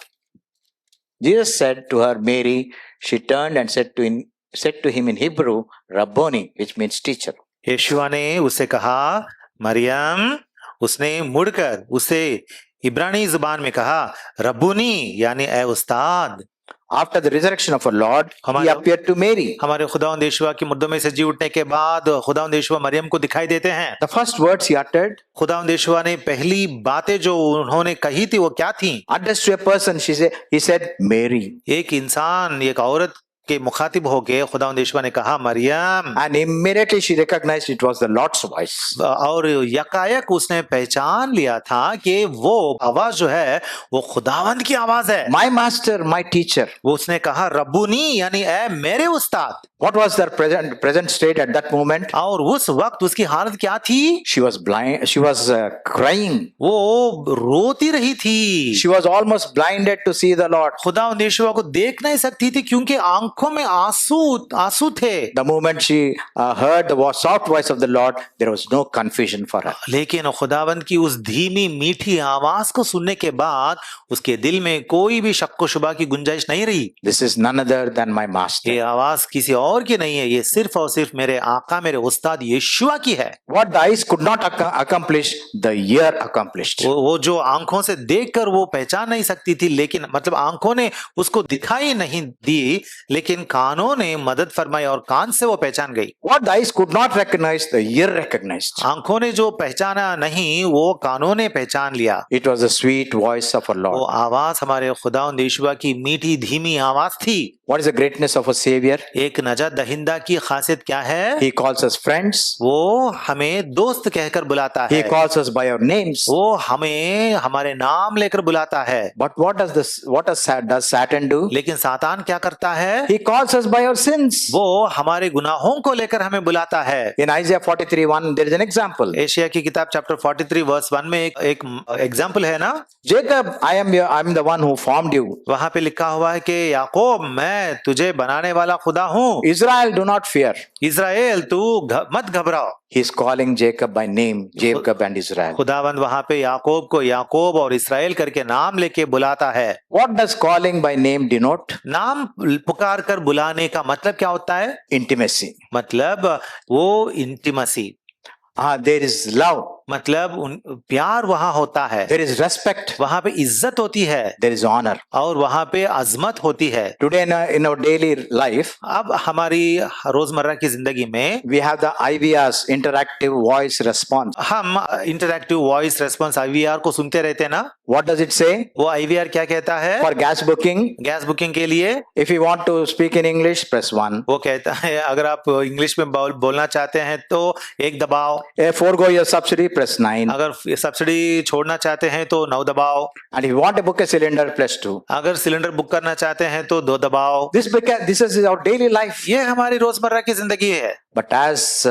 Jesus said to her, Mary. She turned and said to him in Hebrew, Rabboni, which means teacher. यीशुआ ने उसे कहा मरियम। उसने मुड़कर उसे इब्रानी जुबान में कहा रब्बुनी यानी ए उस्ताद। After the resurrection of our Lord, he appeared to Mary. हमारे खुदावंद यीशुआ की मुर्दों में से जी उठने के बाद खुदावंद यीशुआ मरियम को दिखाई देते हैं। The first words he uttered, खुदावंद यीशुआ ने पहली बातें जो उन्होंने कही थी वो क्या थी? addressed to a person, he said, Mary. एक इंसान एक औरत के मुखातिब होके खुदावंद यीशुआ ने कहा Maryam. And immediately she recognized it was the Lord's voice. और यकायक उसने पहचान लिया था कि वो आवाज जो है वो खुदावंद की आवाज है। My master, my teacher. वो उसने कहा रब्बुनी यानी ए मेरे उस्ताद। What was their present state at that moment? और उस वक्त उसकी हालत क्या थी? She was blind. She was crying. वो रोती रही थी। She was almost blinded to see the Lord. खुदावंद यीशुआ को देख नहीं सकती थी क्योंकि आंखों में आंसू थे। The moment she heard the soft voice of the Lord, there was no confusion for her. लेकिन खुदावंद की उस धीमी मीठी आवाज को सुनने के बाद उसके दिल में कोई भी शक व शुबा की गुंजाइश नहीं रही। This is none other than my master. ये आवाज किसी और की नहीं है, ये सिर्फ और सिर्फ मेरे आका मेरे उस्ताद यीशुआ की है। What the eyes could not accomplish, the ear accomplished. वो जो आंखों से देखकर वो पहचान नहीं सकती थी, लेकिन मतलब आंखों ने उसको दिखाई नहीं दी, लेकिन कानों ने मदद फरमाई और कान से वो पहचान गई। What the eyes could not recognize, the ear recognized. आंखों ने जो पहचाना नहीं वो कानों ने पहचान लिया। It was the sweet voice of our वो Lord. आवाज हमारे खुदावंद यीशुआ की मीठी धीमी आवाज थी। What is the greatness of a savior? एक नजात दहिंदा की खासियत क्या है? He calls us friends. वो हमें दोस्त कहकर बुलाता है। He calls us by our names. वो हमें हमारे नाम लेकर बुलाता है। But what does Satan do? लेकिन सातान क्या करता है? He calls us by our sins. वो हमारे गुनाहों को लेकर हमें बुलाता है। In Isaiah 43:1, there is an example. Asia की किताब चैप्टर 43 वर्स 1 में एक एग्जाम्पल है ना। Jacob, I'm the one who formed you. वहां पे लिखा हुआ है कि याकूब मैं तुझे बनाने वाला खुदा हूँ। Israel, do not fear. Israel तू मत घबराओ। He is calling Jacob by name, Jacob and Israel. खुदावंद वहां पे याकूब को याकूब और इस्राएल करके नाम लेके बुलाता है। What does calling by name denote? नाम पुकार कर बुलाने का मतलब क्या होता है? Intimacy. मतलब वो इंटीमेसी, There is love. मतलब प्यार वहां होता है। There is respect. वहां पे इज्जत होती है There is honor. और वहां पे अजमत होती है। Today in our daily life, अब हमारी रोजमर्रा की जिंदगी में we have the IVRs, interactive voice response. हम इंटरैक्टिव वॉइस रेस्पॉन्स IVR को सुनते रहते हैं ना। What does it say? वो IVR क्या कहता है? For gas booking, gas booking के लिए if you want to speak in English, press 1. वो कहता है अगर आप इंग्लिश में बोलना चाहते हैं तो एक दबाओ। Forego your subsidy, press 9. अगर सब्सिडी छोड़ना चाहते हैं तो 9 दबाओ। And if you want to book a cylinder, press 2. अगर सिलेंडर बुक करना चाहते हैं तो 2 दबाओ। This is our daily life. ये हमारी रोजमर्रा की जिंदगी है। But as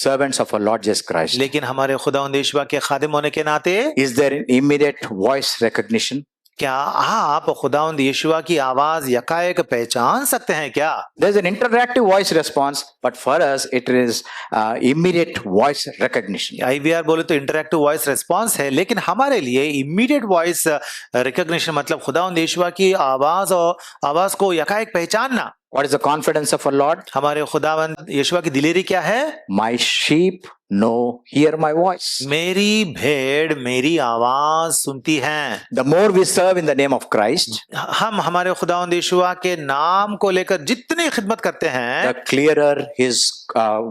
servants of our Lord Jesus Christ, लेकिन हमारे खुदावंद यीशुआ के खादिम होने के नाते is there an immediate voice recognition? क्या आप खुदावंद यीशुआ की आवाज यकायक पहचान सकते हैं क्या? There's an interactive voice response, but for us it is immediate voice recognition. IVR बोले तो इंटरैक्टिव वॉइस रेस्पॉन्स है, लेकिन हमारे लिए इमीडिएट वॉइस रिकॉग्निशन मतलब खुदावंद यीशुआ की आवाज और आवाज को यकायक पहचानना। What is the confidence of our Lord? हमारे खुदावंद यीशुआ की दिलेरी क्या है? My sheep hear my voice. मेरी भेड़ मेरी आवाज सुनती हैं। The more we serve in the name of Christ, हम हमारे खुदावंद यीशुआ के नाम को लेकर जितनी खिदमत करते हैं, the clearer his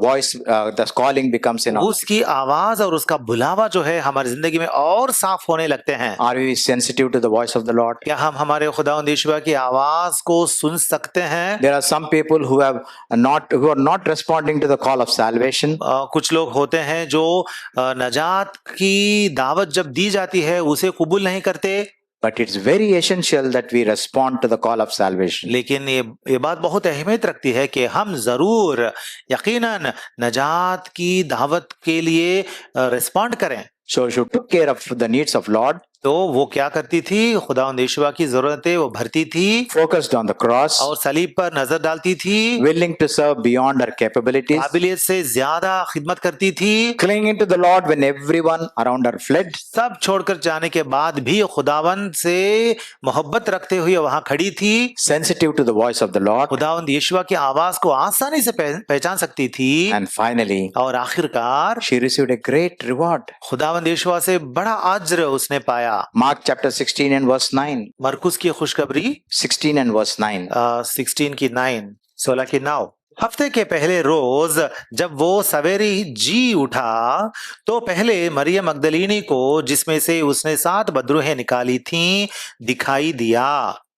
voice, the calling becomes in us. उसकी आवाज और उसका बुलावा जो है हमारी जिंदगी में और साफ होने लगते हैं। Are we sensitive to the voice of the Lord? क्या हम हमारे खुदावंद यीशुआ की आवाज को सुन सकते हैं? There are some people who are not responding to the call of salvation. कुछ लोग होते हैं जो नजात की दावत जब दी जाती है उसे कबूल नहीं करते, But it's very essential that we respond to the call of salvation. लेकिन ये बात बहुत अहमियत रखती है कि हम जरूर यकीनन नजात की दावत के लिए रिस्पॉन्ड करें। So she took care of the needs of Lord, तो वो क्या करती थी? खुदावंद यीशुआ की जरूरतें वो भरती थी, focused on the cross, और सलीब पर नजर डालती थी, willing to serve beyond her capabilities, काबिलियत से ज्यादा खिदमत करती थी, clinging to the Lord when everyone around her fled. सब छोड़कर जाने के बाद भी खुदावंद से मोहब्बत रखते हुए वहां खड़ी थी, Sensitive to the voice of the Lord, खुदावंद यीशुआ की आवाज को आसानी से पहचान सकती थी, and finally और आखिरकार she received a great reward. खुदावंद यीशुआ से बड़ा अज्र उसने पाया। Mark chapter 16 and verse 9. मरकुस की खुशखबरी 16 and verse 9. 16 की 9, 16 की 9। हफ्ते के पहले रोज जब वो सवेरे जी उठा तो पहले मरियम मगदलीनी को, जिसमें से उसने 7 बदरूहें निकाली थीं, दिखाई दिया।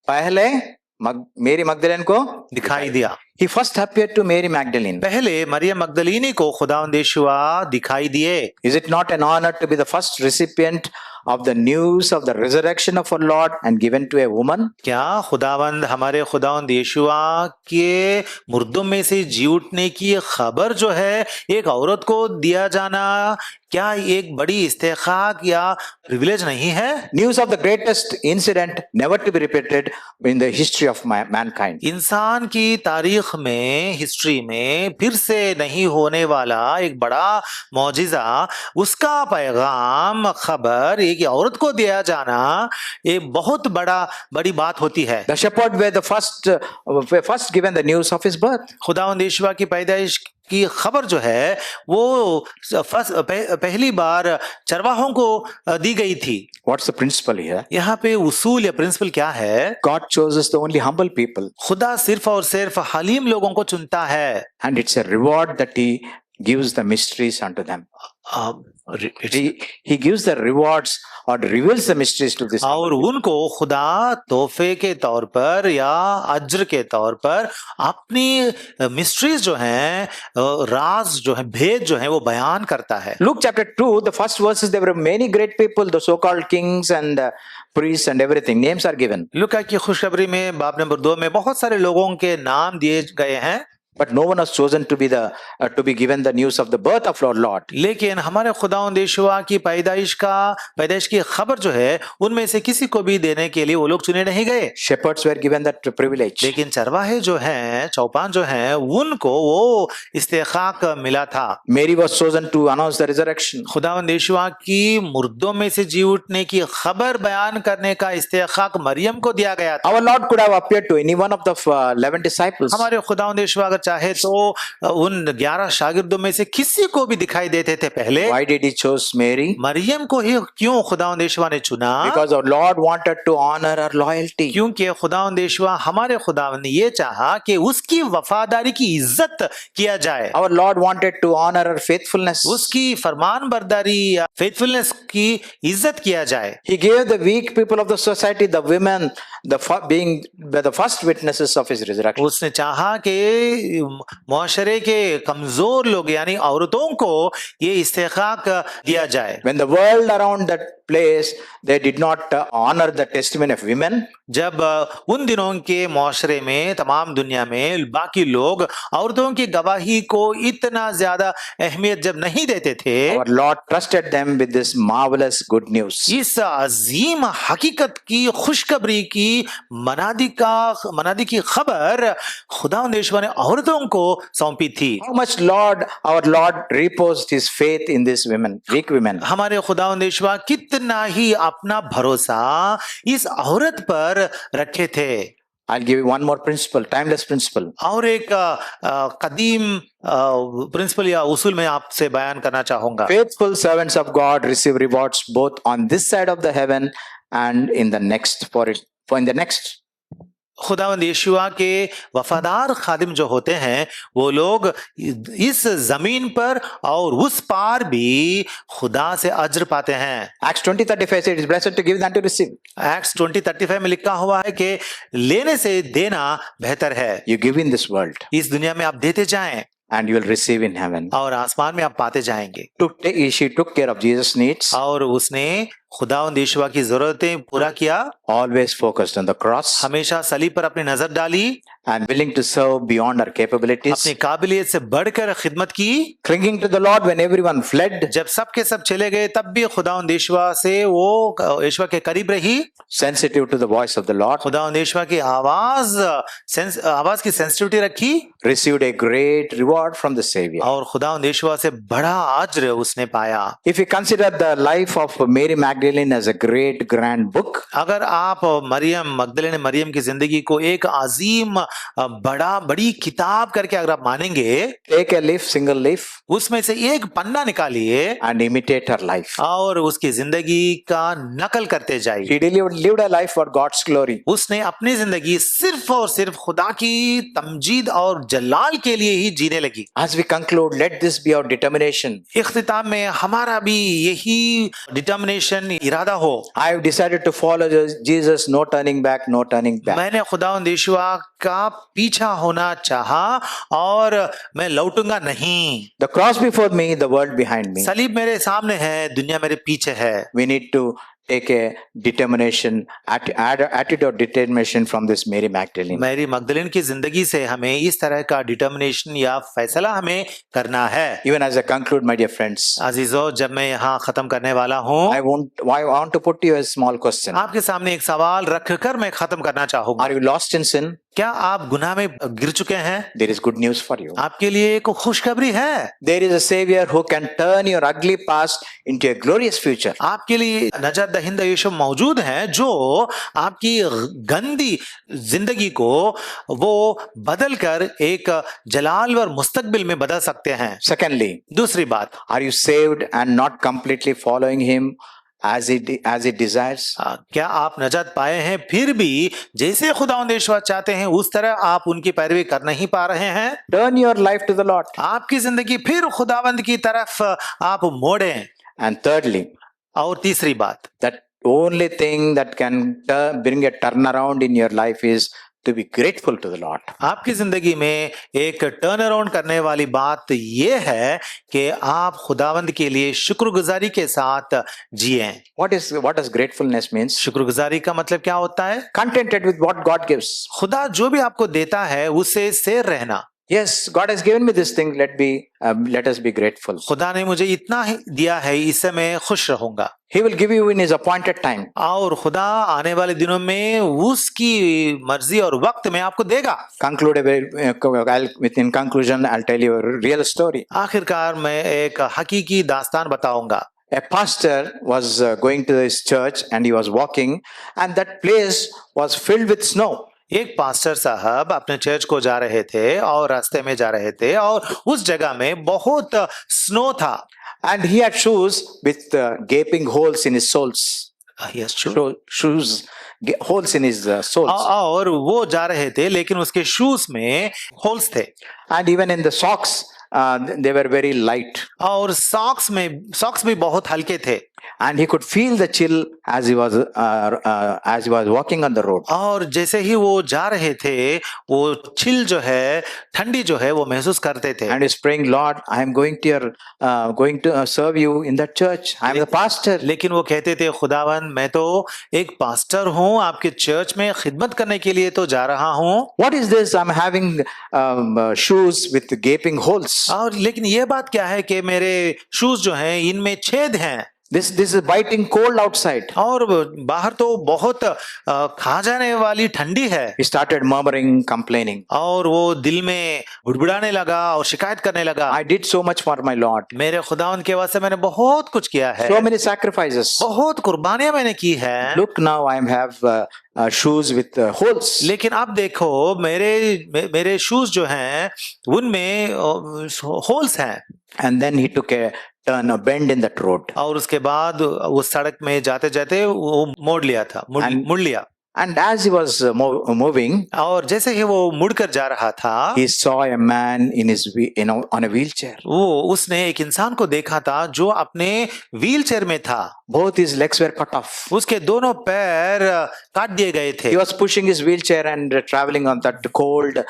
पहले मेरी मगदलीन को दिखाई दिया। He first appeared to Mary Magdalene. पहले मरियम मगदलीनी को खुदावंद यीशुआ दिखाई दिए। Is it not an honor to be the first recipient of the news of the resurrection of our Lord and given to a woman? क्या खुदावंद हमारे खुदावंद यीशुआ के मुर्दों में से जी उठने की खबर जो है एक औरत को दिया जाना क्या एक बड़ी इस्तेखाक या प्रिविलेज नहीं है? News of the greatest incident never to be repeated in the history of mankind. इंसान की तारीख में, हिस्ट्री में फिर से नहीं होने वाला एक बड़ा मौजिजा, उसका पैगाम, खबर एक औरत को दिया जाना एक बहुत बड़ी बात होती है। The shepherd were the first given the news of his birth. खुदावंद यीशुआ की पैदाइश की खबर जो है वो पहली बार चरवाहों को दी गई थी। What's the principle here? यहाँ पे उसूल या प्रिंसिपल क्या है? God chooses the only humble people. खुदा सिर्फ और सिर्फ हलीम लोगों को चुनता है। And it's a reward that he gives the mysteries unto them. He gives the rewards or reveals the mysteries to this. और उनको खुदा तोहफे के तौर पर या अज्र के तौर पर अपनी मिस्ट्रीज जो हैं, राज जो है, भेद जो है वो बयान करता है। Luke chapter 2, the first verses, there were many great people, the so-called kings and priests and everything. Names are given. लूका की खुशखबरी में बाब नंबर 2 में बहुत सारे लोगों के नाम दिए गए हैं। But no one was chosen to be given the news of the birth of our Lord. लेकिन हमारे खुदावंद यीशुआ की पैदाइश की खबर जो है उनमें से किसी को भी देने के लिए वो लोग चुने नहीं गए। Shepherds were given that privilege. लेकिन चरवाहे जो हैं, चौपान जो हैं, उनको वो इस्तेखाक मिला था। Mary was chosen to announce the resurrection. खुदावंद यीशुआ की मुर्दों में से जी उठने की खबर बयान करने का इस्तेखाक मरियम को दिया गया था। Our Lord could have appeared to any one of the 11 disciples. हमारे खुदावंद यीशुआ अगर चाहे तो उन 11 शागिर्दों में से किसी को भी दिखाई देते थे पहले। Why did he choose Mary? Maryam को ही क्यों खुदावंद यीशुआ ने चुना? Because our Lord wanted to honor her loyalty. क्योंकि खुदावंद यीशुआ हमारे खुदावंद ने ये चाहा कि उसकी वफादारी की इज्जत किया जाए। Our Lord wanted to honor her faithfulness. उसकी फरमानबरदारी या फेथफुलनेस की इज्जत किया जाए। He gave the weak people of the society, the women, being the first witnesses of his resurrection. उसने चाहा कि मुआशरे के कमजोर लोग यानी औरतों को ये इस्तेखाक दिया जाए। When the world around that place, they did not honor the testimony of women. जब उन दिनों के मुआशरे में, तमाम दुनिया में बाकी लोग औरतों की गवाही को इतना ज्यादा अहमियत जब नहीं देते थे, Our Lord trusted them with this marvelous good news. इस अजीम हकीकत की खुशखबरी की मनादी की खबर खुदावंद यीशुआ ने औरतों को सौंपी थी। How much our Lord reposed his faith in these women, weak women. हमारे खुदावंद यीशुआ कितना ही अपना भरोसा इस औरत पर रखे थे। I'll give you one more principle, timeless principle. और एक कदीम प्रिंसिपल या उसूल मैं आपसे बयान करना चाहूंगा। Faithful servants of God receive rewards both on this side of the heaven and in the next for in the next. खुदावंद यीशुआ के वफादार खादिम जो होते हैं वो लोग इस जमीन पर और उस पार भी खुदा से अज्र पाते हैं। Acts 20:35 it is blessed to give than to receive. Acts 20:35 में लिखा हुआ है कि लेने से देना बेहतर है। You give in this world इस दुनिया में आप देते जाएं and you will receive in heaven. और आसमान में आप पाते जाएंगे। She took care of Jesus' needs, और उसने खुदावंद यीशुआ की जरूरतें पूरा किया, always focused on the cross हमेशा सलीब पर अपनी नजर डाली and willing to serve beyond her capabilities, अपनी काबिलियत से बढ़कर खिदमत की। clinging to the Lord when everyone fled, जब सब के सब चले गए तब भी खुदावंद यीशुआ से वो यीशुआ के करीब रही, sensitive to the voice of the Lord, खुदावंद यीशुआ की आवाज की सेंसिटिविटी रखी, received a great reward from the Savior. और खुदावंद यीशुआ से बड़ा अज्र उसने पाया। If you consider the life of Mary Magdalene as a great grand book, अगर आप मरियम की जिंदगी को एक अजीम बड़ी किताब करके अगर आप मानेंगे, take a leaf, single leaf, उसमें से एक पन्ना निकालिए and imitate her life. और उसकी जिंदगी का नकल करते जाइए। She lived a life for God's glory. उसने अपनी जिंदगी सिर्फ और सिर्फ खुदा की तमजीद और जलाल के लिए ही जीने लगी। As we conclude, let this be our determination. इख्तिताम में हमारा भी यही डिटर्मिनेशन इरादा हो। I have decided to follow Jesus, no turning back, no turning back. मैंने खुदावंद यीशुआ का पीछा होना चाहा और मैं लौटूंगा नहीं। The cross before me, the world behind me. सलीब मेरे सामने है, दुनिया मेरे पीछे है। We need to take a determination, attitude or determination from this Mary Magdalene. Mary Magdalene की जिंदगी से हमें इस तरह का डिटर्मिनेशन या फैसला हमें करना है। Even as I conclude, my dear friends, अजीजों, जब मैं यहाँ खत्म करने वाला हूँ, I want to put you a small question. आपके सामने एक सवाल रखकर मैं खत्म करना चाहूंगा। Are you lost in sin? क्या आप गुनाह में गिर चुके हैं? There is good news for you. आपके लिए एक खुशखबरी है। There is a Savior who can turn your ugly past into a glorious future. आपके लिए नजात दहिंदा यीशु मौजूद है जो आपकी गंदी जिंदगी को वो बदल कर एक जलालवर मुस्तकबिल में बदल सकते हैं। Secondly, दूसरी बात, are you saved and not completely following Him as he desires? क्या आप नजात पाए हैं फिर भी जैसे खुदावंद यीशुआ चाहते हैं उस तरह आप उनकी पैरवी कर नहीं पा रहे हैं? Turn your life to the Lord. आपकी जिंदगी फिर खुदावंद की तरफ आप मोड़ें। And thirdly, और तीसरी बात, that only thing that can bring a turnaround in your life is to be grateful to the Lord. आपकी जिंदगी में एक टर्न अराउंड करने वाली बात यह है कि आप खुदावंद के लिए शुक्रगुजारी के साथ जिएं। What does gratefulness means? शुक्रगुजारी का मतलब क्या होता है? Contented with what God gives. खुदा जो भी आपको देता है उससे सेर रहना। Yes, God has given me this thing. Let us be grateful. खुदा ने मुझे इतना ही दिया है, इससे मैं खुश रहूंगा। He will give you in His appointed time. और खुदा आने वाले दिनों में उसकी मर्जी और वक्त में आपको देगा। In conclusion, I'll tell you a real story. आखिरकार मैं एक हकीकी दास्तान बताऊंगा। A pastor was going to his church and he was walking, and that place was filled with snow. एक पास्टर साहब अपने चर्च को जा रहे थे और रास्ते में जा रहे थे और उस जगह में बहुत स्नो था। And he had shoes with gaping holes in his soles. Shoes, holes in his soles. और वो जा रहे थे लेकिन उसके शूज में होल्स थे। And even in the socks, they were very light. और सॉक्स भी बहुत हल्के थे। And he could feel the chill as he was walking on the road. और जैसे ही वो जा रहे थे वो चिल जो है, ठंडी जो है वो महसूस करते थे। And he's praying, Lord, I am going to serve you in that church. I am the pastor. लेकिन वो कहते थे, खुदावन मैं तो एक पास्टर हूँ, आपके चर्च में खिदमत करने के लिए तो जा रहा हूँ। What is this? I'm having shoes with gaping holes. और लेकिन ये बात क्या है कि मेरे शूज जो हैं इनमें छेद हैं। This is biting cold outside. और बाहर तो बहुत खा जाने वाली ठंडी है। He started murmuring, complaining. और वो दिल में बुड़बुड़ाने लगा और शिकायत करने लगा, I did so much for my Lord. मेरे खुदावंद के वास्ते मैंने बहुत कुछ किया है, So many sacrifices. बहुत कुर्बानियां मैंने की है। Look now, I have shoes with holes. लेकिन अब देखो मेरे शूज जो हैं उनमें होल्स हैं। And then he took a turn, a bend in that road. और उसके बाद उस सड़क में जाते जाते वो मोड़ लिया था, मुड़ लिया। And as he was moving, और जैसे ही वो मुड़कर जा रहा था, he saw a man on a wheelchair. वो उसने एक इंसान को देखा था जो अपने व्हीलचेयर में था। Both his legs were cut off. उसके दोनों पैर काट दिए गए थे। He was pushing his wheelchair and traveling on that cold,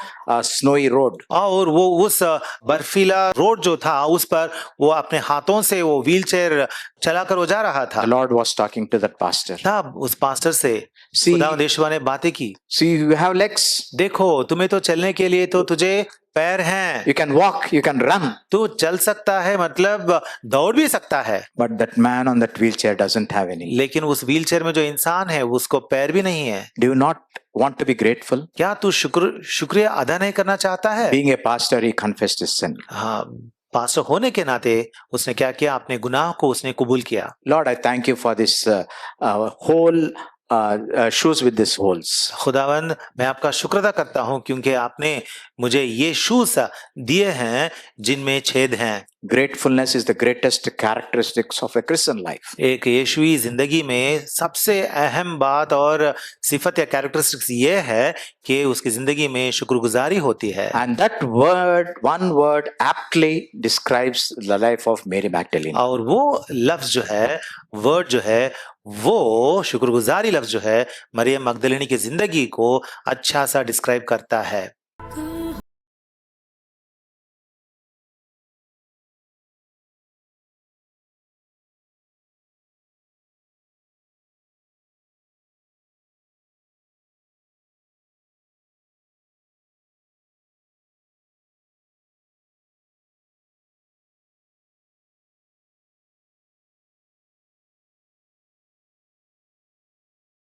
snowy road. और वो उस बर्फीला रोड जो था उस पर वो अपने हाथों से वो व्हीलचेयर चलाकर वो जा रहा था। The Lord was talking to that pastor. तब उस पास्टर से खुदावंद यीशु ने बातें की। See, you have legs. देखो तुम्हें तो चलने के लिए तो तुझे पैर हैं। You can walk, you can run. तू चल सकता है, मतलब दौड़ भी सकता है। But that man on that wheelchair doesn't have any. लेकिन उस व्हीलचेयर में जो इंसान है उसको पैर भी नहीं है। Do you not want to be grateful? क्या तू शुक्रिया अदा नहीं करना चाहता है? Being a pastor, he confessed his sin. हाँ, पास्टर होने के नाते उसने क्या किया? अपने गुनाह को उसने कबूल किया। Lord, I thank you for this whole shoes with these holes. खुदावंद, मैं आपका शुक्र अदा करता हूँ क्योंकि आपने मुझे ये शूज दिए हैं जिनमें छेद हैं। Gratefulness is the greatest characteristics of a Christian life. एक यीशुई जिंदगी में सबसे अहम बात और सिफत या कैरेक्टरिस्टिक्स ये है कि उसकी जिंदगी में शुक्रगुजारी होती है। And that word, one word, aptly describes the life of Mary Magdalene. और वो लफ्ज जो है, वर्ड जो है, वो शुक्रगुजारी लफ्ज जो है मरियम मगदलिनी की जिंदगी को अच्छा सा डिस्क्राइब करता है।